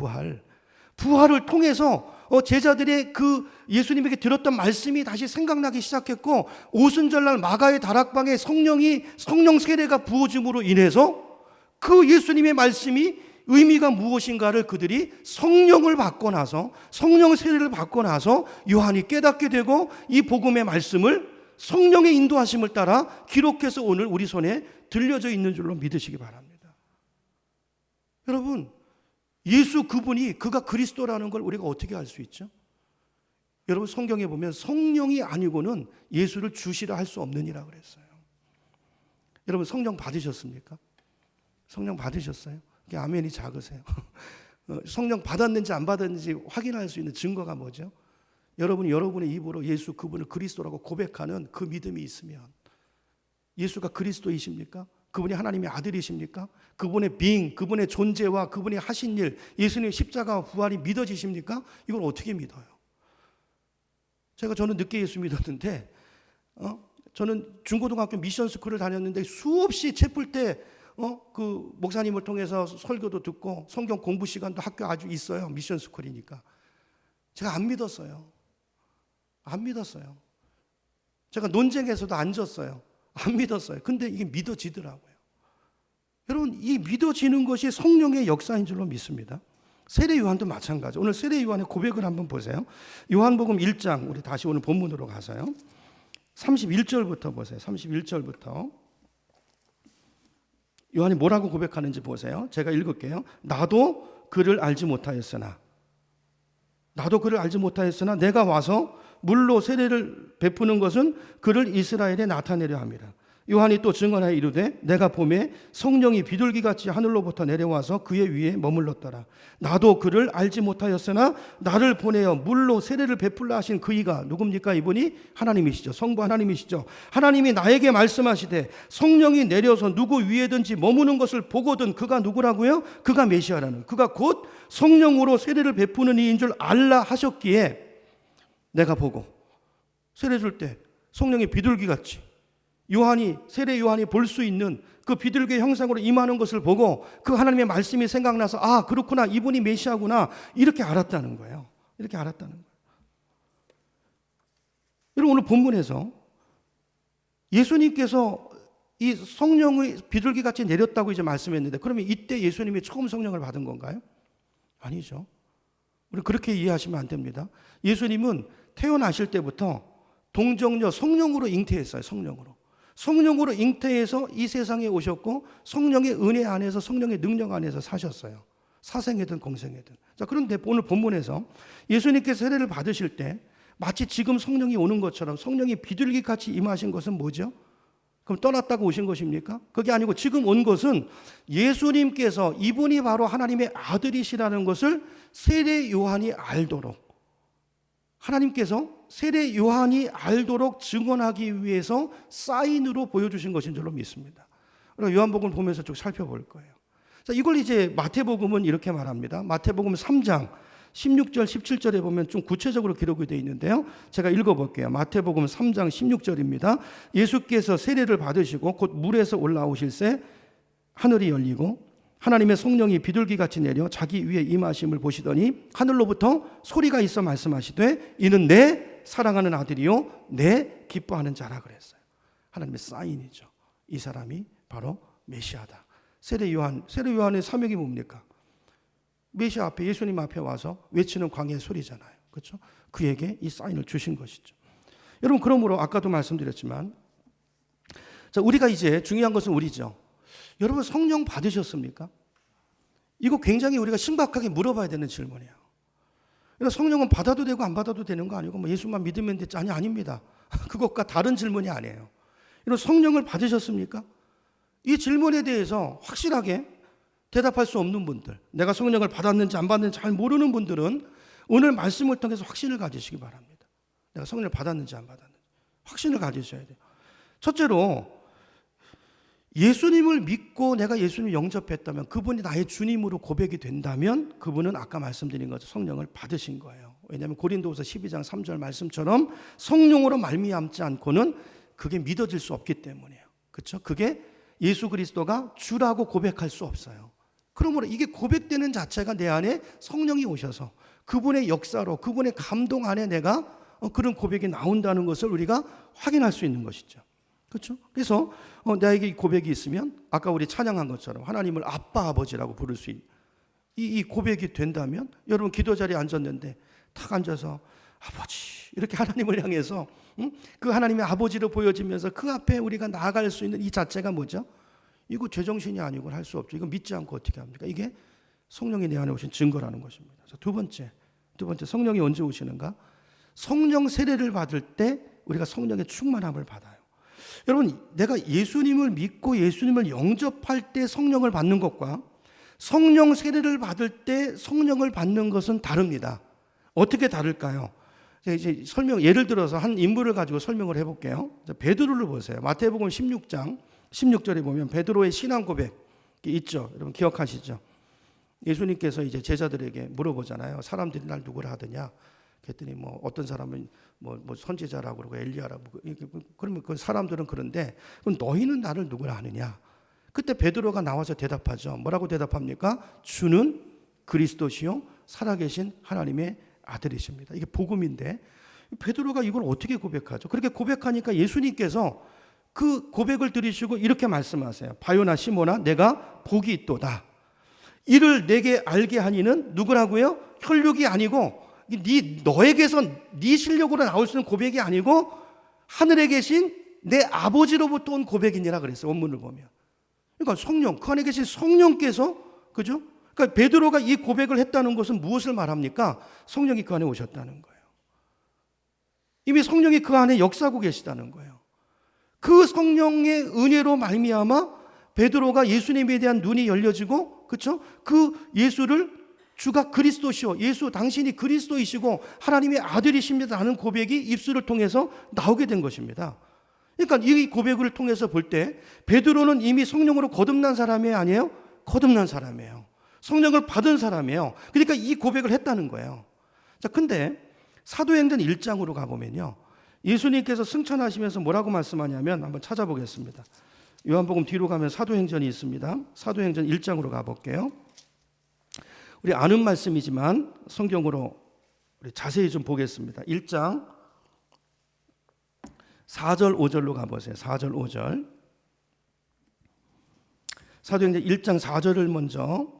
부활을 통해서 제자들의 그 예수님에게 들었던 말씀이 다시 생각나기 시작했고, 오순절날 마가의 다락방에 성령 세례가 부어짐으로 인해서 그 예수님의 말씀이 의미가 무엇인가를 그들이 성령을 받고 나서, 성령 세례를 받고 나서 요한이 깨닫게 되고, 이 복음의 말씀을 성령의 인도하심을 따라 기록해서 오늘 우리 손에 들려져 있는 줄로 믿으시기 바랍니다. 여러분, 예수 그분이, 그가 그리스도라는 걸 우리가 어떻게 알 수 있죠? 여러분, 성경에 보면 성령이 아니고는 예수를 주시라 할 수 없느니라 그랬어요. 여러분, 성령 받으셨습니까? 성령 받으셨어요? 이게 아멘이 작으세요. 성령 받았는지 안 받았는지 확인할 수 있는 증거가 뭐죠? 여러분이 여러분의 입으로 예수 그분을 그리스도라고 고백하는 그 믿음이 있으면, 예수가 그리스도이십니까? 그분이 하나님의 아들이십니까? 그분의 그분의 존재와 그분이 하신 일, 예수님의 십자가와 부활이 믿어지십니까? 이걸 어떻게 믿어요? 저는 늦게 예수 믿었는데, 저는 중고등학교 미션 스쿨을 다녔는데 수없이 채플 때 그 목사님을 통해서 설교도 듣고 성경 공부 시간도 학교 아주 있어요. 미션 스쿨이니까. 제가 안 믿었어요. 제가 논쟁에서도 안 졌어요. 안 믿었어요. 근데 이게 믿어지더라고요. 여러분, 이 믿어지는 것이 성령의 역사인 줄로 믿습니다. 세례 요한도 마찬가지. 오늘 세례 요한의 고백을 한번 보세요. 요한복음 1장, 우리 다시 오늘 본문으로 가서요. 31절부터 보세요. 31절부터. 요한이 뭐라고 고백하는지 보세요. 제가 읽을게요. 나도 그를 알지 못하였으나 내가 와서 물로 세례를 베푸는 것은 그를 이스라엘에 나타내려 함이라. 요한이 또 증언하여 이르되 내가 봄에 성령이 비둘기같이 하늘로부터 내려와서 그의 위에 머물렀더라. 나도 그를 알지 못하였으나 나를 보내어 물로 세례를 베풀라 하신 그이가 누굽니까? 이분이 하나님이시죠. 성부 하나님이시죠. 하나님이 나에게 말씀하시되 성령이 내려서 누구 위에든지 머무는 것을 보거든 그가 누구라고요? 그가 메시아라는, 그가 곧 성령으로 세례를 베푸는 이인 줄 알라 하셨기에 내가 보고, 세례 줄 때 성령이 비둘기같이 세례 요한이 볼 수 있는 그 비둘기의 형상으로 임하는 것을 보고 그 하나님의 말씀이 생각나서, 아, 그렇구나, 이분이 메시아구나, 이렇게 알았다는 거예요. 이렇게 알았다는 거예요. 여러분 오늘 본문에서 예수님께서 이 성령의 비둘기 같이 내렸다고 이제 말씀했는데 그러면 이때 예수님이 처음 성령을 받은 건가요? 아니죠. 우리 그렇게 이해하시면 안 됩니다. 예수님은 태어나실 때부터 동정녀 성령으로 잉태했어요. 성령으로 잉태해서 이 세상에 오셨고 성령의 은혜 안에서 성령의 능력 안에서 사셨어요. 사생이든 공생이든. 자, 그런데 오늘 본문에서 예수님께서 세례를 받으실 때 마치 지금 성령이 오는 것처럼 성령이 비둘기 같이 임하신 것은 뭐죠? 그럼 떠났다고 오신 것입니까? 그게 아니고 지금 온 것은 예수님께서 이분이 바로 하나님의 아들이시라는 것을 세례 요한이 알도록, 하나님께서 세례 요한이 알도록 증언하기 위해서 사인으로 보여주신 것인 줄로 믿습니다. 그리고 요한복음을 보면서 쭉 살펴볼 거예요. 자, 이걸 이제 마태복음은 이렇게 말합니다. 마태복음 3장 16절 17절에 보면 좀 구체적으로 기록이 되어 있는데요. 제가 읽어볼게요. 마태복음 3장 16절입니다. 예수께서 세례를 받으시고 곧 물에서 올라오실새 하늘이 열리고 하나님의 성령이 비둘기같이 내려 자기 위에 임하심을 보시더니 하늘로부터 소리가 있어 말씀하시되 이는 내 사랑하는 아들이요 내 기뻐하는 자라 그랬어요. 하나님의 사인이죠. 이 사람이 바로 메시아다. 세례 요한의 사명이 뭡니까? 메시아 앞에, 예수님 앞에 와서 외치는 광야의 소리잖아요. 그렇죠? 그에게 이 사인을 주신 것이죠. 여러분, 그러므로 아까도 말씀드렸지만, 자, 우리가 이제 중요한 것은 우리죠. 여러분, 성령 받으셨습니까? 이거 굉장히 우리가 심각하게 물어봐야 되는 질문이에요. 성령은 받아도 되고 안 받아도 되는 거 아니고 뭐 예수만 믿으면 됐지. 아닙니다. 그것과 다른 질문이 아니에요. 여러분, 성령을 받으셨습니까? 이 질문에 대해서 확실하게 대답할 수 없는 분들, 내가 성령을 받았는지 안 받았는지 잘 모르는 분들은 오늘 말씀을 통해서 확신을 가지시기 바랍니다. 내가 성령을 받았는지 안 받았는지 확신을 가지셔야 돼요. 첫째로 예수님을 믿고 내가 예수님을 영접했다면, 그분이 나의 주님으로 고백이 된다면 그분은 아까 말씀드린 것처럼 성령을 받으신 거예요. 왜냐하면 고린도후서 12장 3절 말씀처럼 성령으로 말미암지 않고는 그게 믿어질 수 없기 때문이에요. 그렇죠? 그게 예수 그리스도가 주라고 고백할 수 없어요. 그러므로 이게 고백되는 자체가 내 안에 성령이 오셔서 그분의 역사로, 그분의 감동 안에 내가 그런 고백이 나온다는 것을 우리가 확인할 수 있는 것이죠. 그렇죠? 그래서 나에게 이 고백이 있으면 아까 우리 찬양한 것처럼 하나님을 아빠 아버지라고 부를 수 있는 이 고백이 된다면, 여러분 기도 자리에 앉았는데 탁 앉아서 아버지 이렇게 하나님을 향해서 그 하나님의 아버지로 보여지면서 그 앞에 우리가 나아갈 수 있는 이 자체가 뭐죠? 이거 제정신이 아니고는 할 수 없죠. 이거 믿지 않고 어떻게 합니까? 이게 성령이 내 안에 오신 증거라는 것입니다. 두 번째 성령이 언제 오시는가? 성령 세례를 받을 때 우리가 성령의 충만함을 받아요. 여러분, 내가 예수님을 믿고 예수님을 영접할 때 성령을 받는 것과 성령 세례를 받을 때 성령을 받는 것은 다릅니다. 어떻게 다를까요? 이제 예를 들어서 한 인물을 가지고 설명을 해볼게요. 베드로를 보세요. 마태복음 16장 16절에 보면 베드로의 신앙 고백이 있죠. 여러분 기억하시죠? 예수님께서 이제 제자들에게 물어보잖아요. 사람들이 날 누구라 하더냐? 그랬더니 뭐 어떤 사람은 뭐 선지자라고 그러고 엘리야라고, 그러면 그 사람들은 그런데 그럼 너희는 나를 누구라 하느냐? 그때 베드로가 나와서 대답하죠. 뭐라고 대답합니까? 주는 그리스도시요 살아계신 하나님의 아들이십니다. 이게 복음인데 베드로가 이걸 어떻게 고백하죠? 그렇게 고백하니까 예수님께서 그 고백을 들으시고 이렇게 말씀하세요. 바요나 시모나 내가 복이 있도다. 이를 내게 알게 하니는 누구라고요? 혈육이 아니고 너에게서 네 실력으로 나올 수 있는 고백이 아니고 하늘에 계신 내 아버지로부터 온 고백이니라 그랬어요. 원문을 보면. 그러니까 성령, 그 안에 계신 성령께서, 그죠? 그러니까 베드로가 이 고백을 했다는 것은 무엇을 말합니까? 성령이 그 안에 오셨다는 거예요. 이미 성령이 그 안에 역사하고 계시다는 거예요. 그 성령의 은혜로 말미암아 베드로가 예수님에 대한 눈이 열려지고, 그렇죠? 그 예수를 주가 그리스도시오, 예수 당신이 그리스도이시고 하나님의 아들이십니다라는 고백이 입술을 통해서 나오게 된 것입니다. 그러니까 이 고백을 통해서 볼 때 베드로는 이미 성령으로 거듭난 사람이 아니에요? 거듭난 사람이에요. 성령을 받은 사람이에요. 그러니까 이 고백을 했다는 거예요. 자, 근데 사도행전 1장으로 가보면요, 예수님께서 승천하시면서 뭐라고 말씀하냐면 한번 찾아보겠습니다. 요한복음 뒤로 가면 사도행전이 있습니다. 사도행전 1장으로 가볼게요. 우리 아는 말씀이지만 성경으로 우리 자세히 좀 보겠습니다. 1장 4절 5절로 가보세요. 4절 5절. 사도행전 1장 4절을 먼저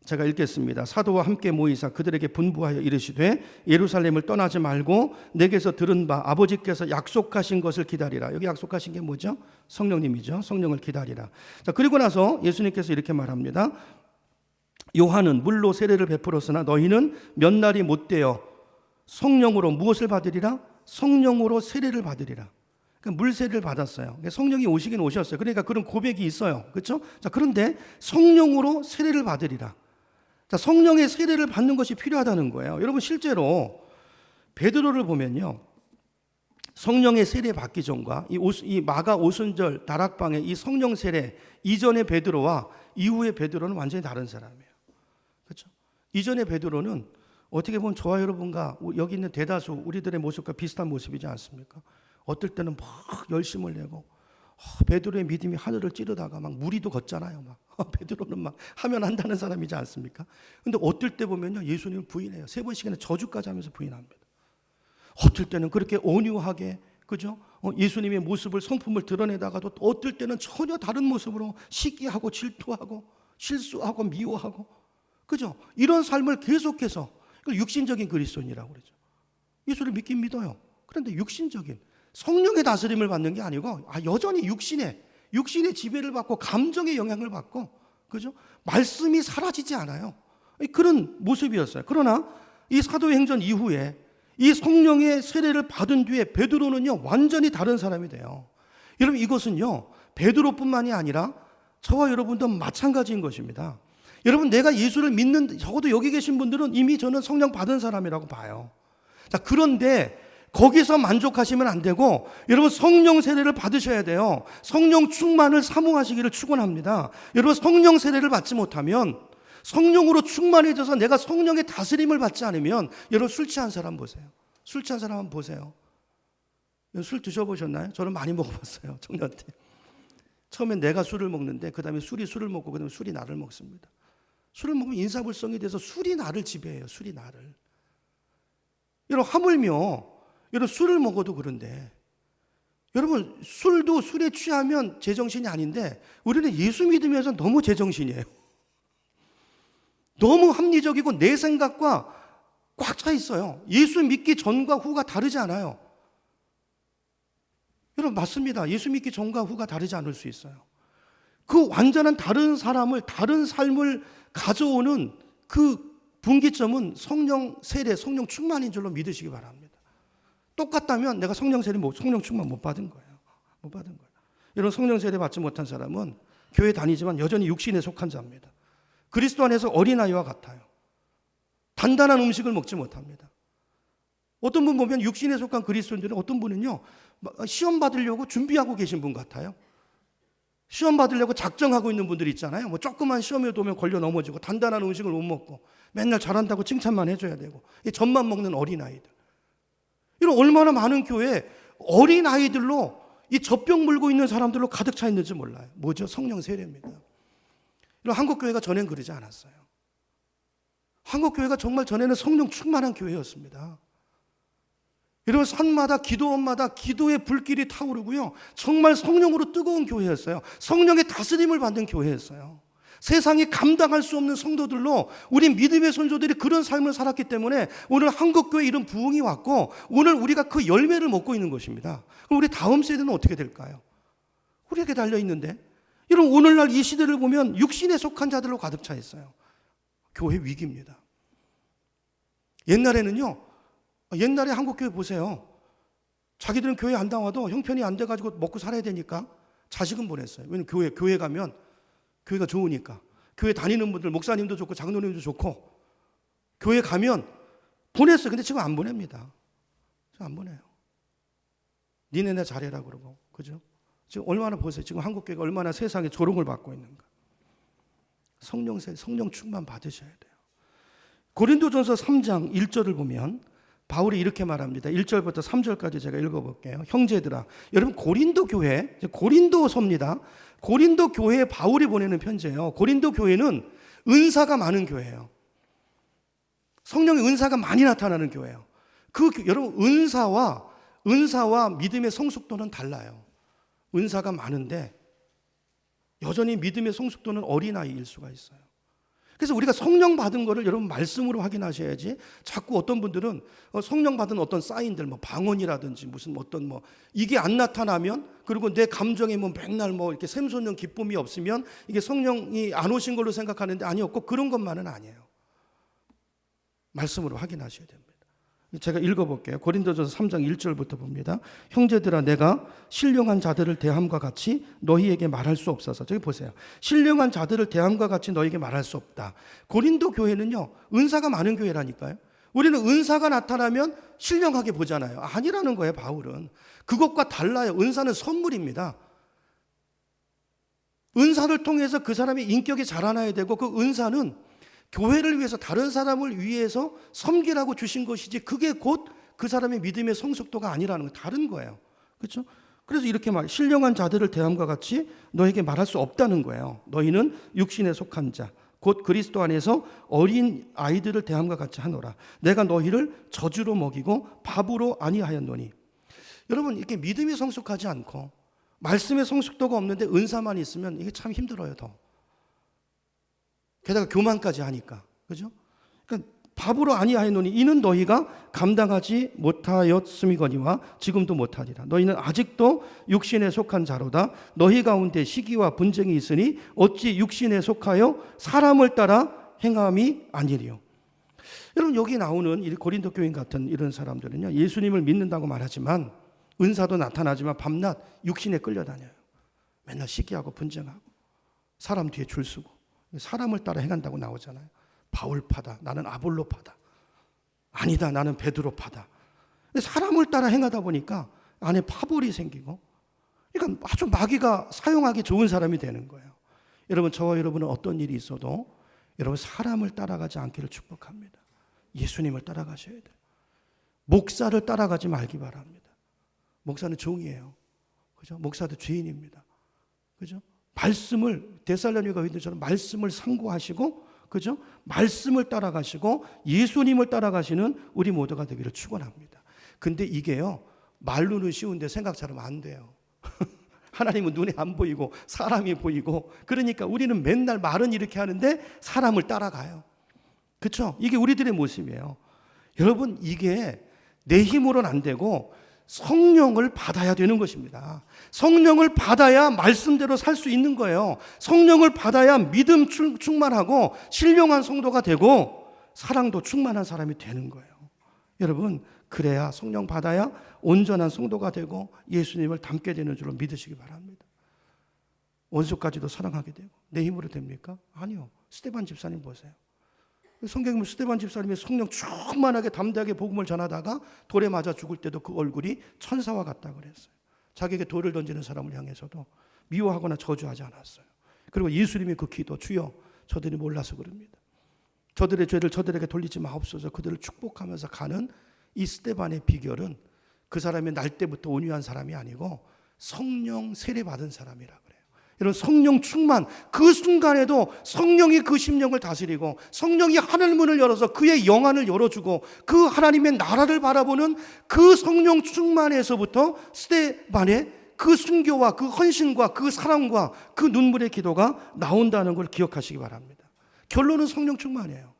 제가 읽겠습니다. 사도와 함께 모이사 그들에게 분부하여 이르시되 예루살렘을 떠나지 말고 내게서 들은 바 아버지께서 약속하신 것을 기다리라. 여기 약속하신 게 뭐죠? 성령님이죠. 성령을 기다리라. 자, 그리고 나서 예수님께서 이렇게 말합니다. 요한은 물로 세례를 베풀었으나 너희는 몇 날이 못되어 성령으로 무엇을 받으리라? 성령으로 세례를 받으리라. 그러니까 물 세례를 받았어요. 그러니까 성령이 오시긴 오셨어요. 그러니까 그런 고백이 있어요. 그렇죠? 자, 그런데 성령으로 세례를 받으리라. 자, 성령의 세례를 받는 것이 필요하다는 거예요. 여러분 실제로 베드로를 보면요, 성령의 세례 받기 전과 이 마가 오순절 다락방의 이 성령 세례 이전의 베드로와 이후의 베드로는 완전히 다른 사람이에요. 그렇죠? 이전의 베드로는 어떻게 보면 저와 여러분과 여기 있는 대다수 우리들의 모습과 비슷한 모습이지 않습니까? 어떨 때는 막 열심을 내고 베드로의 믿음이 하늘을 찌르다가 막 무리도 걷잖아요. 막 베드로는 막 하면 한다는 사람이지 않습니까? 근데 어떨 때 보면요, 예수님을 부인해요. 3번씩이나 저주까지 하면서 부인합니다. 어떨 때는 그렇게 온유하게, 그죠? 예수님의 모습을, 성품을 드러내다가도 어떨 때는 전혀 다른 모습으로 시기하고 질투하고 실수하고 미워하고, 그죠? 이런 삶을 계속해서, 이걸 육신적인 그리스도인이라고 그러죠. 예수를 믿긴 믿어요. 그런데 육신적인 성령의 다스림을 받는 게 아니고 여전히 육신의 지배를 받고 감정의 영향을 받고, 그죠? 말씀이 사라지지 않아요. 그런 모습이었어요. 그러나 이 사도행전 이후에 이 성령의 세례를 받은 뒤에 베드로는요, 완전히 다른 사람이 돼요. 여러분 이것은요, 베드로뿐만이 아니라 저와 여러분도 마찬가지인 것입니다. 여러분 내가 예수를 믿는, 적어도 여기 계신 분들은 이미 저는 성령 받은 사람이라고 봐요. 자, 그런데 거기서 만족하시면 안 되고 여러분 성령 세례를 받으셔야 돼요. 성령 충만을 사모하시기를 축원합니다. 여러분 성령 세례를 받지 못하면, 성령으로 충만해져서 내가 성령의 다스림을 받지 않으면, 여러분 술 취한 사람 보세요. 술 취한 사람 한번 보세요. 술 드셔보셨나요? 저는 많이 먹어봤어요. 청년 때. 처음엔 내가 술을 먹는데 그 다음에 술이 술을 먹고 그 다음에 술이 나를 먹습니다. 술을 먹으면 인사불성이 돼서 술이 나를 지배해요. 술이 나를. 여러분 하물며 여러분 술을 먹어도 그런데, 여러분 술도 술에 취하면 제정신이 아닌데 우리는 예수 믿으면서 너무 제정신이에요. 너무 합리적이고 내 생각과 꽉 차 있어요. 예수 믿기 전과 후가 다르지 않아요. 여러분 맞습니다. 예수 믿기 전과 후가 다르지 않을 수 있어요. 그 완전한 다른 사람을, 다른 삶을 가져오는 그 분기점은 성령 세례, 성령 충만인 줄로 믿으시기 바랍니다. 똑같다면 내가 성령 세례, 성령 충만 못 받은 거예요. 못 받은 거예요. 여러분 성령 세례 받지 못한 사람은 교회 다니지만 여전히 육신에 속한 자입니다. 그리스도 안에서 어린아이와 같아요. 단단한 음식을 먹지 못합니다. 어떤 분 보면 육신에 속한 그리스도인들은, 어떤 분은요 시험 받으려고 준비하고 계신 분 같아요. 시험 받으려고 작정하고 있는 분들 있잖아요. 뭐 조그만 시험에 오면 걸려 넘어지고 단단한 음식을 못 먹고 맨날 잘한다고 칭찬만 해줘야 되고 젖만 먹는 어린아이들. 이런 얼마나 많은 교회에 어린아이들로, 이 젖병 물고 있는 사람들로 가득 차 있는지 몰라요. 뭐죠? 성령 세례입니다. 이런 한국교회가 전엔 그러지 않았어요. 한국교회가 정말 전에는 성령 충만한 교회였습니다. 여러분 산마다 기도원마다 기도의 불길이 타오르고요, 정말 성령으로 뜨거운 교회였어요. 성령의 다스림을 받는 교회였어요. 세상이 감당할 수 없는 성도들로 우리 믿음의 선조들이 그런 삶을 살았기 때문에 오늘 한국교회 이런 부흥이 왔고, 오늘 우리가 그 열매를 먹고 있는 것입니다. 그럼 우리 다음 세대는 어떻게 될까요? 우리에게 달려있는데, 여러분 오늘날 이 시대를 보면 육신에 속한 자들로 가득 차 있어요. 교회 위기입니다. 옛날에는요, 옛날에 한국교회 보세요. 자기들은 교회 안 나와도 형편이 안 돼가지고 먹고 살아야 되니까 자식은 보냈어요. 왜냐면 교회 가면 교회가 좋으니까. 교회 다니는 분들, 목사님도 좋고 장로님도 좋고 교회 가면 보냈어요. 근데 지금 안 보냅니다. 지금 안 보내요. 니네나 잘해라 그러고, 그죠? 지금 얼마나 보세요. 지금 한국교회가 얼마나 세상에 조롱을 받고 있는가. 성령 충만 받으셔야 돼요. 고린도전서 3장 1절을 보면 바울이 이렇게 말합니다. 1절부터 3절까지 제가 읽어볼게요. 형제들아, 여러분 고린도 교회, 고린도서입니다. 고린도 교회에 바울이 보내는 편지예요. 고린도 교회는 은사가 많은 교회예요. 성령의 은사가 많이 나타나는 교회예요. 여러분 은사와 믿음의 성숙도는 달라요. 은사가 많은데 여전히 믿음의 성숙도는 어린아이일 수가 있어요. 그래서 우리가 성령 받은 거를 여러분 말씀으로 확인하셔야지, 자꾸 어떤 분들은 성령 받은 어떤 사인들, 방언이라든지 무슨 어떤 이게 안 나타나면, 그리고 내 감정에 맨날 이렇게 샘솟는 기쁨이 없으면 이게 성령이 안 오신 걸로 생각하는데, 아니요, 꼭 그런 것만은 아니에요. 말씀으로 확인하셔야 됩니다. 제가 읽어볼게요. 고린도전서 3장 1절부터 봅니다. 형제들아, 내가 신령한 자들을 대함과 같이 너희에게 말할 수 없어서. 저기 보세요. 신령한 자들을 대함과 같이 너희에게 말할 수 없다. 고린도 교회는요, 은사가 많은 교회라니까요. 우리는 은사가 나타나면 신령하게 보잖아요. 아니라는 거예요, 바울은. 그것과 달라요. 은사는 선물입니다. 은사를 통해서 그 사람의 인격이 자라나야 되고, 그 은사는 교회를 위해서, 다른 사람을 위해서 섬기라고 주신 것이지, 그게 곧 그 사람의 믿음의 성숙도가 아니라는 거, 다른 거예요. 그렇죠? 그래서 이렇게 신령한 자들을 대함과 같이 너에게 말할 수 없다는 거예요. 너희는 육신에 속한 자, 곧 그리스도 안에서 어린 아이들을 대함과 같이 하노라. 내가 너희를 저주로 먹이고 밥으로 아니하였노니. 여러분, 이렇게 믿음이 성숙하지 않고 말씀의 성숙도가 없는데 은사만 있으면 이게 참 힘들어요, 더. 게다가 교만까지 하니까, 그죠? 그러니까 밥으로 아니하였노니 이는 너희가 감당하지 못하였음이거니와 지금도 못하리라. 너희는 아직도 육신에 속한 자로다. 너희 가운데 시기와 분쟁이 있으니 어찌 육신에 속하여 사람을 따라 행함이 아니리요. 여러분, 여기 나오는 이 고린도 교인 같은 이런 사람들은요, 예수님을 믿는다고 말하지만, 은사도 나타나지만 밤낮 육신에 끌려다녀요. 맨날 시기하고 분쟁하고 사람 뒤에 줄 서고 사람을 따라 행한다고 나오잖아요. 바울파다, 나는 아볼로파다, 아니다, 나는 베드로파다. 사람을 따라 행하다 보니까 안에 파벌이 생기고, 그러니까 아주 마귀가 사용하기 좋은 사람이 되는 거예요. 여러분, 저와 여러분은 어떤 일이 있어도 여러분 사람을 따라가지 않기를 축복합니다. 예수님을 따라가셔야 돼요. 목사를 따라가지 말기 바랍니다. 목사는 종이에요. 그죠? 목사도 죄인입니다. 그죠? 말씀을, 데살로니가 교인들처럼 말씀을 상고하시고, 그죠? 말씀을 따라가시고 예수님을 따라가시는 우리 모두가 되기를 축원합니다. 근데 이게요, 말로는 쉬운데 생각처럼 안 돼요. 하나님은 눈에 안 보이고 사람이 보이고, 그러니까 우리는 맨날 말은 이렇게 하는데 사람을 따라가요. 그렇죠? 이게 우리들의 모습이에요. 여러분, 이게 내 힘으로는 안 되고 성령을 받아야 되는 것입니다. 성령을 받아야 말씀대로 살 수 있는 거예요. 성령을 받아야 믿음 충만하고 신령한 성도가 되고 사랑도 충만한 사람이 되는 거예요. 여러분, 그래야, 성령 받아야 온전한 성도가 되고 예수님을 닮게 되는 줄로 믿으시기 바랍니다. 원수까지도 사랑하게 되고. 내 힘으로 됩니까? 아니요. 스데반 집사님 보세요. 성경에 보면 스데반 집사님이 성령 충만하게 담대하게 복음을 전하다가 돌에 맞아 죽을 때도 그 얼굴이 천사와 같다 그랬어요. 자기에게 돌을 던지는 사람을 향해서도 미워하거나 저주하지 않았어요. 그리고 예수님의 그 기도, 주여 저들이 몰라서 그럽니다. 저들의 죄를 저들에게 돌리지 마옵소서, 그들을 축복하면서 가는 이 스데반의 비결은 그 사람이 날 때부터 온유한 사람이 아니고 성령 세례 받은 사람이라 그래요. 여러분, 성령 충만, 그 순간에도 성령이 그 심령을 다스리고 성령이 하늘문을 열어서 그의 영안을 열어주고 그 하나님의 나라를 바라보는 그 성령 충만에서부터 스데반의 그 순교와 그 헌신과 그 사랑과 그 눈물의 기도가 나온다는 걸 기억하시기 바랍니다. 결론은 성령 충만이에요.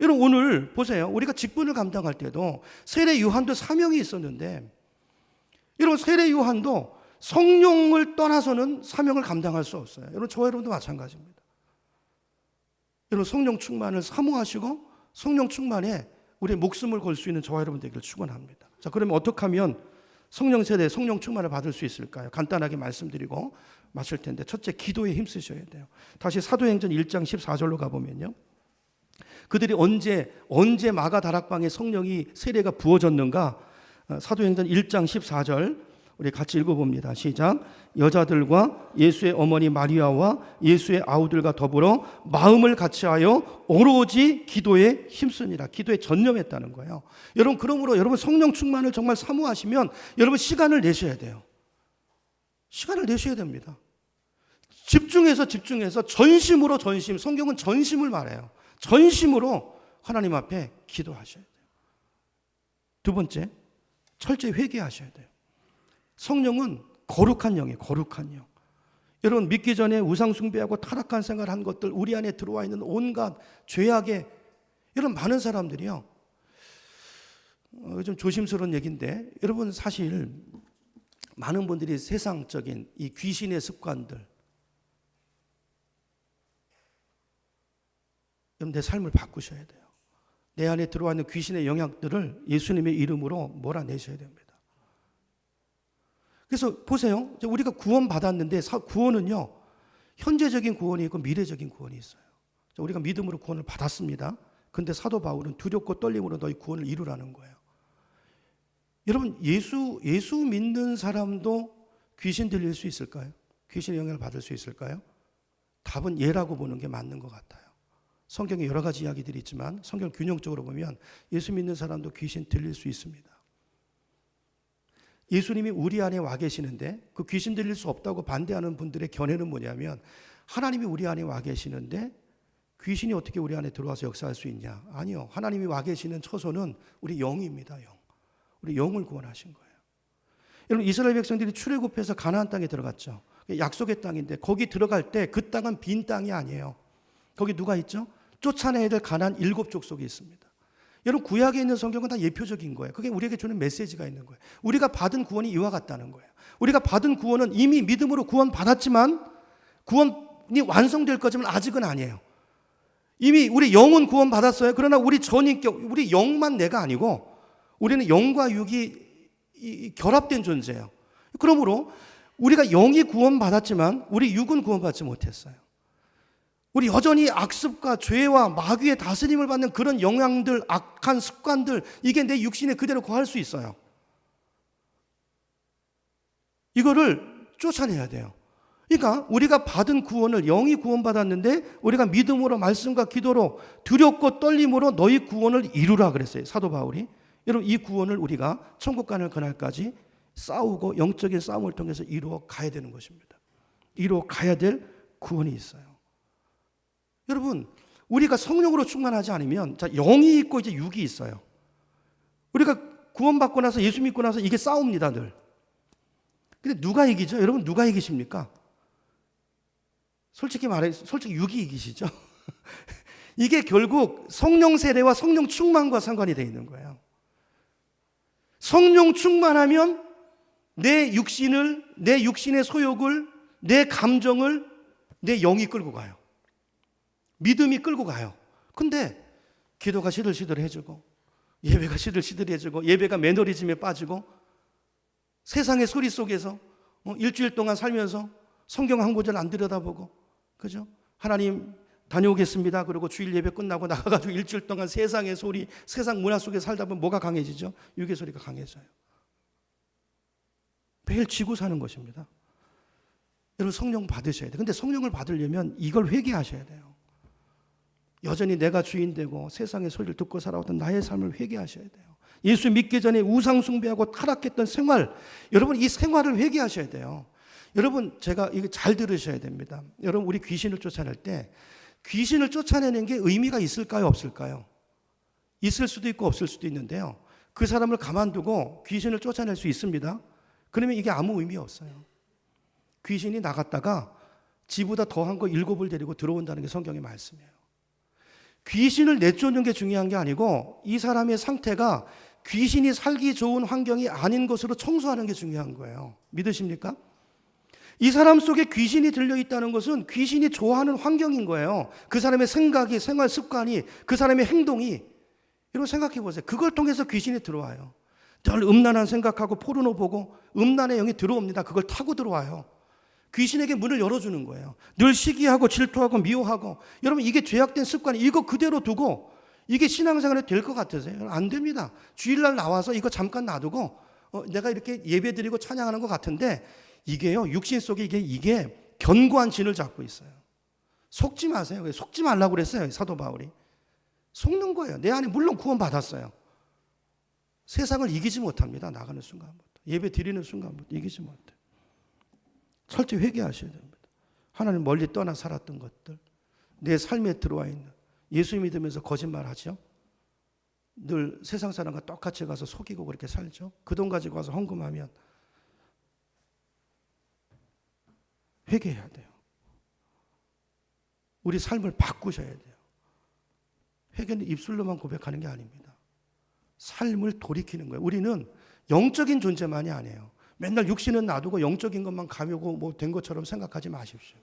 여러분, 오늘 보세요. 우리가 직분을 감당할 때도 세례 요한도 사명이 있었는데, 여러분, 세례 요한도 성령을 떠나서는 사명을 감당할 수 없어요. 여러분, 저와 여러분도 마찬가지입니다. 여러분, 성령 충만을 사모하시고 성령 충만에 우리의 목숨을 걸 수 있는 저와 여러분 되기를 축원합니다. 자, 그러면 어떻게 하면 성령 세례, 성령 충만을 받을 수 있을까요? 간단하게 말씀드리고 마칠 텐데, 첫째, 기도에 힘쓰셔야 돼요. 다시 사도행전 1장 14절로 가보면요, 그들이 언제 마가 다락방에 성령이 세례가 부어졌는가? 사도행전 1장 14절 우리 같이 읽어봅니다. 시작. 여자들과 예수의 어머니 마리아와 예수의 아우들과 더불어 마음을 같이하여 오로지 기도에 힘쓰니라. 기도에 전념했다는 거예요. 여러분, 그러므로 여러분 성령 충만을 정말 사모하시면 여러분 시간을 내셔야 돼요. 시간을 내셔야 됩니다. 집중해서 전심으로 전심. 성경은 전심을 말해요. 전심으로 하나님 앞에 기도하셔야 돼요. 두 번째, 철저히 회개하셔야 돼요. 성령은 거룩한 영이에요. 거룩한 영. 여러분, 믿기 전에 우상 숭배하고 타락한 생활한 것들, 우리 안에 들어와 있는 온갖 죄악의, 이런 많은 사람들이요, 좀 조심스러운 얘기인데, 여러분, 사실 많은 분들이 세상적인 이 귀신의 습관들, 여러분, 내 삶을 바꾸셔야 돼요. 내 안에 들어와 있는 귀신의 영향들을 예수님의 이름으로 몰아내셔야 됩니다. 그래서 보세요. 우리가 구원 받았는데, 구원은요, 현재적인 구원이 있고 미래적인 구원이 있어요. 우리가 믿음으로 구원을 받았습니다. 근데 사도 바울은 두렵고 떨림으로 너희 구원을 이루라는 거예요. 여러분, 예수 믿는 사람도 귀신 들릴 수 있을까요? 귀신의 영향을 받을 수 있을까요? 답은 예라고 보는 게 맞는 것 같아요. 성경에 여러 가지 이야기들이 있지만 성경을 균형적으로 보면 예수 믿는 사람도 귀신 들릴 수 있습니다. 예수님이 우리 안에 와 계시는데 그 귀신 들릴 수 없다고 반대하는 분들의 견해는 뭐냐면, 하나님이 우리 안에 와 계시는데 귀신이 어떻게 우리 안에 들어와서 역사할 수 있냐? 아니요. 하나님이 와 계시는 처소는 우리 영입니다. 영. 우리 영을 구원하신 거예요. 여러분, 이스라엘 백성들이 출애굽해서 가나안 땅에 들어갔죠. 약속의 땅인데 거기 들어갈 때 그 땅은 빈 땅이 아니에요. 거기 누가 있죠? 쫓아내야 될 가나안 7 족속이 있습니다. 여러분, 구약에 있는 성경은 다 예표적인 거예요. 그게 우리에게 주는 메시지가 있는 거예요. 우리가 받은 구원이 이와 같다는 거예요. 우리가 받은 구원은 이미 믿음으로 구원 받았지만 구원이 완성될 거지만 아직은 아니에요. 이미 우리 영은 구원 받았어요. 그러나 우리 전인격, 우리 영만 내가 아니고 우리는 영과 육이 결합된 존재예요. 그러므로 우리가 영이 구원 받았지만 우리 육은 구원 받지 못했어요. 우리 여전히 악습과 죄와 마귀의 다스림을 받는 그런 영향들, 악한 습관들, 이게 내 육신에 그대로 거할 수 있어요. 이거를 쫓아내야 돼요. 그러니까 우리가 받은 구원을, 영이 구원받았는데 우리가 믿음으로, 말씀과 기도로, 두렵고 떨림으로 너희 구원을 이루라 그랬어요, 사도 바울이. 여러분, 이 구원을 우리가 천국 가는 그날까지 싸우고 영적인 싸움을 통해서 이루어 가야 되는 것입니다. 이루어 가야 될 구원이 있어요. 여러분, 우리가 성령으로 충만하지 않으면, 자, 영이 있고 이제 육이 있어요. 우리가 구원받고 나서, 예수 믿고 나서 이게 싸웁니다, 늘. 근데 누가 이기죠? 여러분, 누가 이기십니까? 솔직히 육이 이기시죠? 이게 결국 성령 세례와 성령 충만과 상관이 되어 있는 거예요. 성령 충만하면 내 육신의 소욕을, 내 감정을 내 영이 끌고 가요. 믿음이 끌고 가요. 근데 기도가 시들시들해지고, 예배가 시들시들해지고, 예배가 매너리즘에 빠지고, 세상의 소리 속에서 일주일 동안 살면서 성경 한 구절 안 들여다보고, 그죠? 하나님 다녀오겠습니다. 그리고 주일 예배 끝나고 나가가지고 일주일 동안 세상의 소리, 세상 문화 속에 살다 보면 뭐가 강해지죠? 육의 소리가 강해져요. 매일 지고 사는 것입니다. 여러분, 성령 받으셔야 돼요. 근데 성령을 받으려면 이걸 회개하셔야 돼요. 여전히 내가 주인되고 세상의 소리를 듣고 살아왔던 나의 삶을 회개하셔야 돼요. 예수 믿기 전에 우상 숭배하고 타락했던 생활, 여러분 이 생활을 회개하셔야 돼요. 여러분, 제가 이거 잘 들으셔야 됩니다. 여러분, 우리 귀신을 쫓아낼 때 귀신을 쫓아내는 게 의미가 있을까요, 없을까요? 있을 수도 있고 없을 수도 있는데요, 그 사람을 가만두고 귀신을 쫓아낼 수 있습니다. 그러면 이게 아무 의미 없어요. 귀신이 나갔다가 지보다 더한 거 7을 데리고 들어온다는 게 성경의 말씀이에요. 귀신을 내쫓는 게 중요한 게 아니고 이 사람의 상태가 귀신이 살기 좋은 환경이 아닌 것으로 청소하는 게 중요한 거예요. 믿으십니까? 이 사람 속에 귀신이 들려있다는 것은 귀신이 좋아하는 환경인 거예요. 그 사람의 생각이, 생활 습관이, 그 사람의 행동이. 여러분 생각해 보세요. 그걸 통해서 귀신이 들어와요. 늘 음란한 생각하고 포르노 보고 음란의 영이 들어옵니다. 그걸 타고 들어와요. 귀신에게 문을 열어주는 거예요. 늘 시기하고 질투하고 미워하고. 여러분, 이게 죄악된 습관이, 이거 그대로 두고 이게 신앙생활이 될 것 같으세요? 안 됩니다. 주일날 나와서 이거 잠깐 놔두고 내가 이렇게 예배드리고 찬양하는 것 같은데 이게요, 육신 속에 이게 견고한 진을 잡고 있어요. 속지 마세요. 속지 말라고 그랬어요, 사도 바울이. 속는 거예요. 내 안에 물론 구원 받았어요. 세상을 이기지 못합니다. 나가는 순간부터, 예배 드리는 순간부터 이기지 못해요. 철저히 회개하셔야 됩니다. 하나님 멀리 떠나 살았던 것들, 내 삶에 들어와 있는, 예수 믿으면서 거짓말하죠. 늘 세상 사람과 똑같이 가서 속이고 그렇게 살죠. 그 돈 가지고 와서 헌금하면 회개해야 돼요. 우리 삶을 바꾸셔야 돼요. 회개는 입술로만 고백하는 게 아닙니다. 삶을 돌이키는 거예요. 우리는 영적인 존재만이 아니에요. 맨날 육신은 놔두고 영적인 것만 가려고 뭐 된 것처럼 생각하지 마십시오.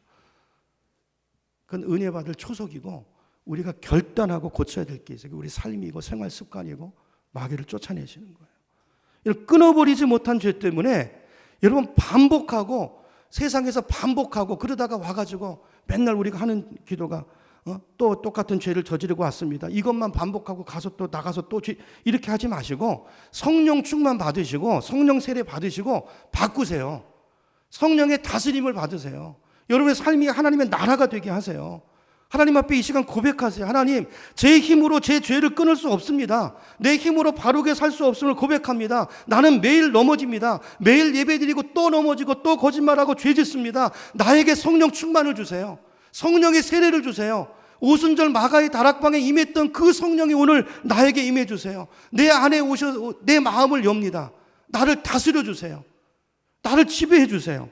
그건 은혜 받을 초석이고 우리가 결단하고 고쳐야 될 게 있어요. 우리 삶이고 생활 습관이고 마귀를 쫓아내시는 거예요. 이런 끊어버리지 못한 죄 때문에 여러분 반복하고 세상에서 반복하고 그러다가 와가지고 맨날 우리가 하는 기도가 또 똑같은 죄를 저지르고 왔습니다. 이것만 반복하고 가서 또 나가서 또 이렇게 하지 마시고 성령 충만 받으시고 성령 세례 받으시고 바꾸세요. 성령의 다스림을 받으세요. 여러분의 삶이 하나님의 나라가 되게 하세요. 하나님 앞에 이 시간 고백하세요. 하나님, 제 힘으로 제 죄를 끊을 수 없습니다. 내 힘으로 바르게 살 수 없음을 고백합니다. 나는 매일 넘어집니다. 매일 예배드리고 또 넘어지고 또 거짓말하고 죄 짓습니다. 나에게 성령 충만을 주세요. 성령의 세례를 주세요. 오순절 마가의 다락방에 임했던 그 성령이 오늘 나에게 임해 주세요. 내 안에 오셔 내 마음을 엽니다. 나를 다스려 주세요. 나를 지배해 주세요.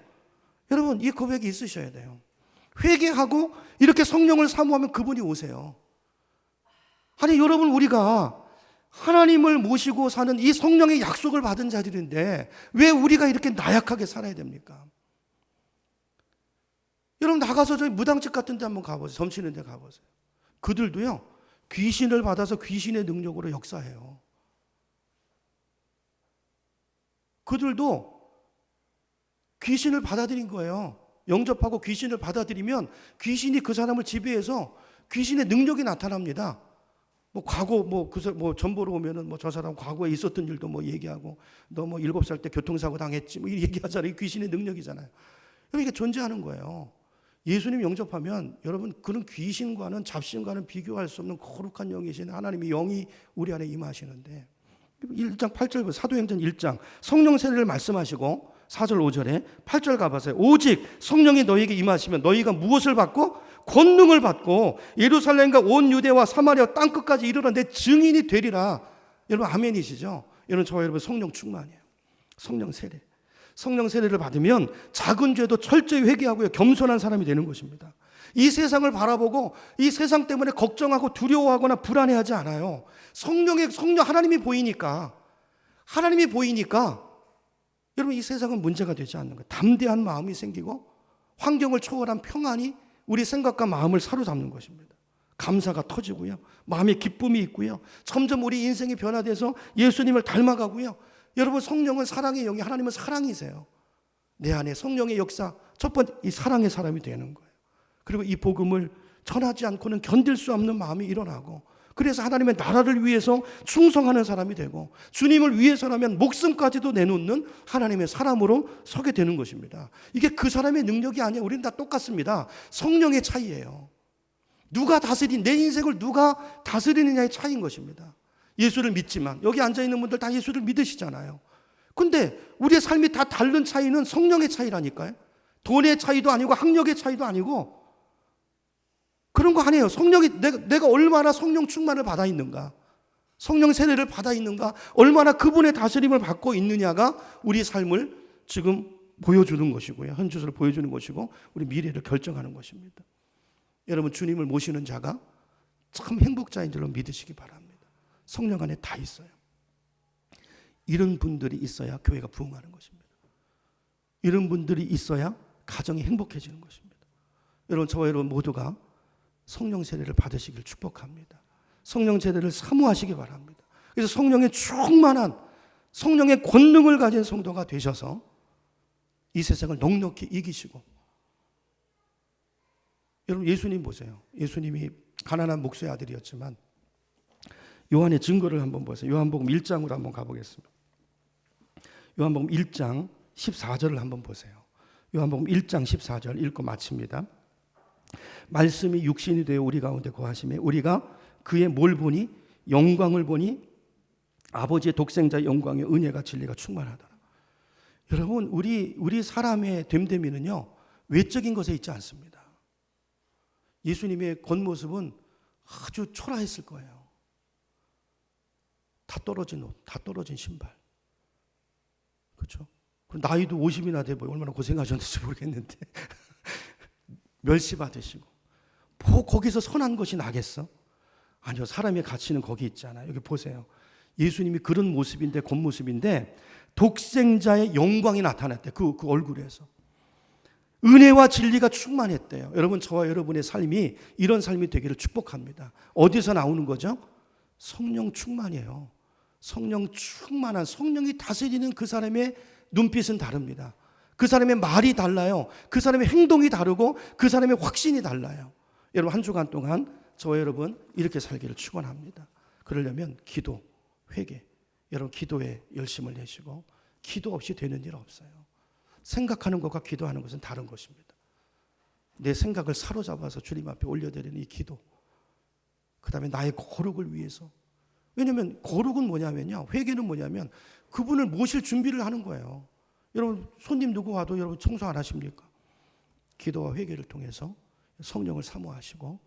여러분, 이 고백이 있으셔야 돼요. 회개하고 이렇게 성령을 사모하면 그분이 오세요. 아니 여러분, 우리가 하나님을 모시고 사는 이 성령의 약속을 받은 자들인데 왜 우리가 이렇게 나약하게 살아야 됩니까? 여러분, 나가서 저희 무당집 같은 데 한번 가보세요. 점치는 데 가보세요. 그들도요, 귀신을 받아서 귀신의 능력으로 역사해요. 그들도 귀신을 받아들인 거예요. 영접하고 귀신을 받아들이면 귀신이 그 사람을 지배해서 귀신의 능력이 나타납니다. 뭐 과거 뭐 전보로 오면은 뭐 저 사람 과거에 있었던 일도 뭐 얘기하고 너 뭐 7살 때 교통사고 당했지 뭐 이렇게 얘기하잖아요. 귀신의 능력이잖아요. 이게 존재하는 거예요. 예수님 영접하면 여러분, 그런 귀신과는 잡신과는 비교할 수 없는 거룩한 영이신 하나님의 영이 우리 안에 임하시는데 1장 8절 사도행전 1장 성령 세례를 말씀하시고 4절 5절에 8절 가보세요. 오직 성령이 너희에게 임하시면 너희가 무엇을 받고? 권능을 받고 예루살렘과 온 유대와 사마리아 땅끝까지 이르러 내 증인이 되리라. 여러분 아멘이시죠? 여러분, 저와 여러분 성령 충만이에요. 성령 세례. 성령 세례를 받으면 작은 죄도 철저히 회개하고요, 겸손한 사람이 되는 것입니다. 이 세상을 바라보고 이 세상 때문에 걱정하고 두려워하거나 불안해하지 않아요. 성령 하나님이 보이니까 여러분, 이 세상은 문제가 되지 않는 거예요. 담대한 마음이 생기고 환경을 초월한 평안이 우리 생각과 마음을 사로잡는 것입니다. 감사가 터지고요, 마음에 기쁨이 있고요, 점점 우리 인생이 변화돼서 예수님을 닮아가고요. 여러분, 성령은 사랑의 영이, 하나님은 사랑이세요. 내 안에 성령의 역사, 첫 번째 이 사랑의 사람이 되는 거예요. 그리고 이 복음을 전하지 않고는 견딜 수 없는 마음이 일어나고, 그래서 하나님의 나라를 위해서 충성하는 사람이 되고 주님을 위해서라면 목숨까지도 내놓는 하나님의 사람으로 서게 되는 것입니다. 이게 그 사람의 능력이 아니에요. 우리는 다 똑같습니다. 성령의 차이예요. 누가 내 인생을 누가 다스리느냐의 차이인 것입니다. 예수를 믿지만 여기 앉아있는 분들 다 예수를 믿으시잖아요. 근데 우리의 삶이 다 다른 차이는 성령의 차이라니까요. 돈의 차이도 아니고 학력의 차이도 아니고 그런 거 아니에요. 성령이 내가 얼마나 성령 충만을 받아 있는가, 성령 세례를 받아 있는가, 얼마나 그분의 다스림을 받고 있느냐가 우리 삶을 지금 보여주는 것이고요, 현주소를 보여주는 것이고 우리 미래를 결정하는 것입니다. 여러분, 주님을 모시는 자가 참 행복자인 줄로 믿으시기 바랍니다. 성령 안에 다 있어요. 이런 분들이 있어야 교회가 부흥하는 것입니다. 이런 분들이 있어야 가정이 행복해지는 것입니다. 여러분, 저와 여러분 모두가 성령 세례를 받으시길 축복합니다. 성령 세례를 사모하시기 바랍니다. 그래서 성령의 충만한 성령의 권능을 가진 성도가 되셔서 이 세상을 넉넉히 이기시고, 여러분 예수님 보세요. 예수님이 가난한 목수의 아들이었지만 요한의 증거를 한번 보세요. 요한복음 1장으로 한번 가보겠습니다. 요한복음 1장 14절을 한번 보세요. 요한복음 1장 14절 읽고 마칩니다. 말씀이 육신이 되어 우리 가운데 거하심에 우리가 그의 뭘 보니? 영광을 보니 아버지의 독생자의 영광의 은혜가 진리가 충만하더라. 여러분, 우리 사람의 됨됨이는요, 외적인 것에 있지 않습니다. 예수님의 겉모습은 아주 초라했을 거예요. 다 떨어진 옷, 다 떨어진 신발. 그렇죠? 나이도 50이나 돼 보여. 얼마나 고생하셨는지 모르겠는데 멸시받으시고 거기서 선한 것이 나겠어? 아니요. 사람의 가치는 거기 있잖아요. 여기 보세요. 예수님이 그런 모습인데, 겉모습인데 독생자의 영광이 나타났대. 그 얼굴에서 은혜와 진리가 충만했대요. 여러분, 저와 여러분의 삶이 이런 삶이 되기를 축복합니다. 어디서 나오는 거죠? 성령 충만이에요. 성령 충만한, 성령이 다스리는 그 사람의 눈빛은 다릅니다. 그 사람의 말이 달라요. 그 사람의 행동이 다르고 그 사람의 확신이 달라요. 여러분, 한 주간 동안 저와 여러분 이렇게 살기를 축원합니다. 그러려면 기도, 회개, 여러분 기도에 열심을 내시고, 기도 없이 되는 일 없어요. 생각하는 것과 기도하는 것은 다른 것입니다. 내 생각을 사로잡아서 주님 앞에 올려드리는 이 기도, 그 다음에 나의 거룩을 위해서. 왜냐하면 거룩은 뭐냐면요, 회개는 뭐냐면 그분을 모실 준비를 하는 거예요. 여러분, 손님 누구 와도 여러분 청소 안 하십니까? 기도와 회개를 통해서 성령을 사모하시고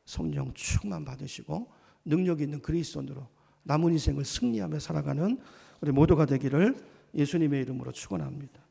성령 충만 받으시고 능력 있는 그리스도인으로 남은 인생을 승리하며 살아가는 우리 모두가 되기를 예수님의 이름으로 축원합니다.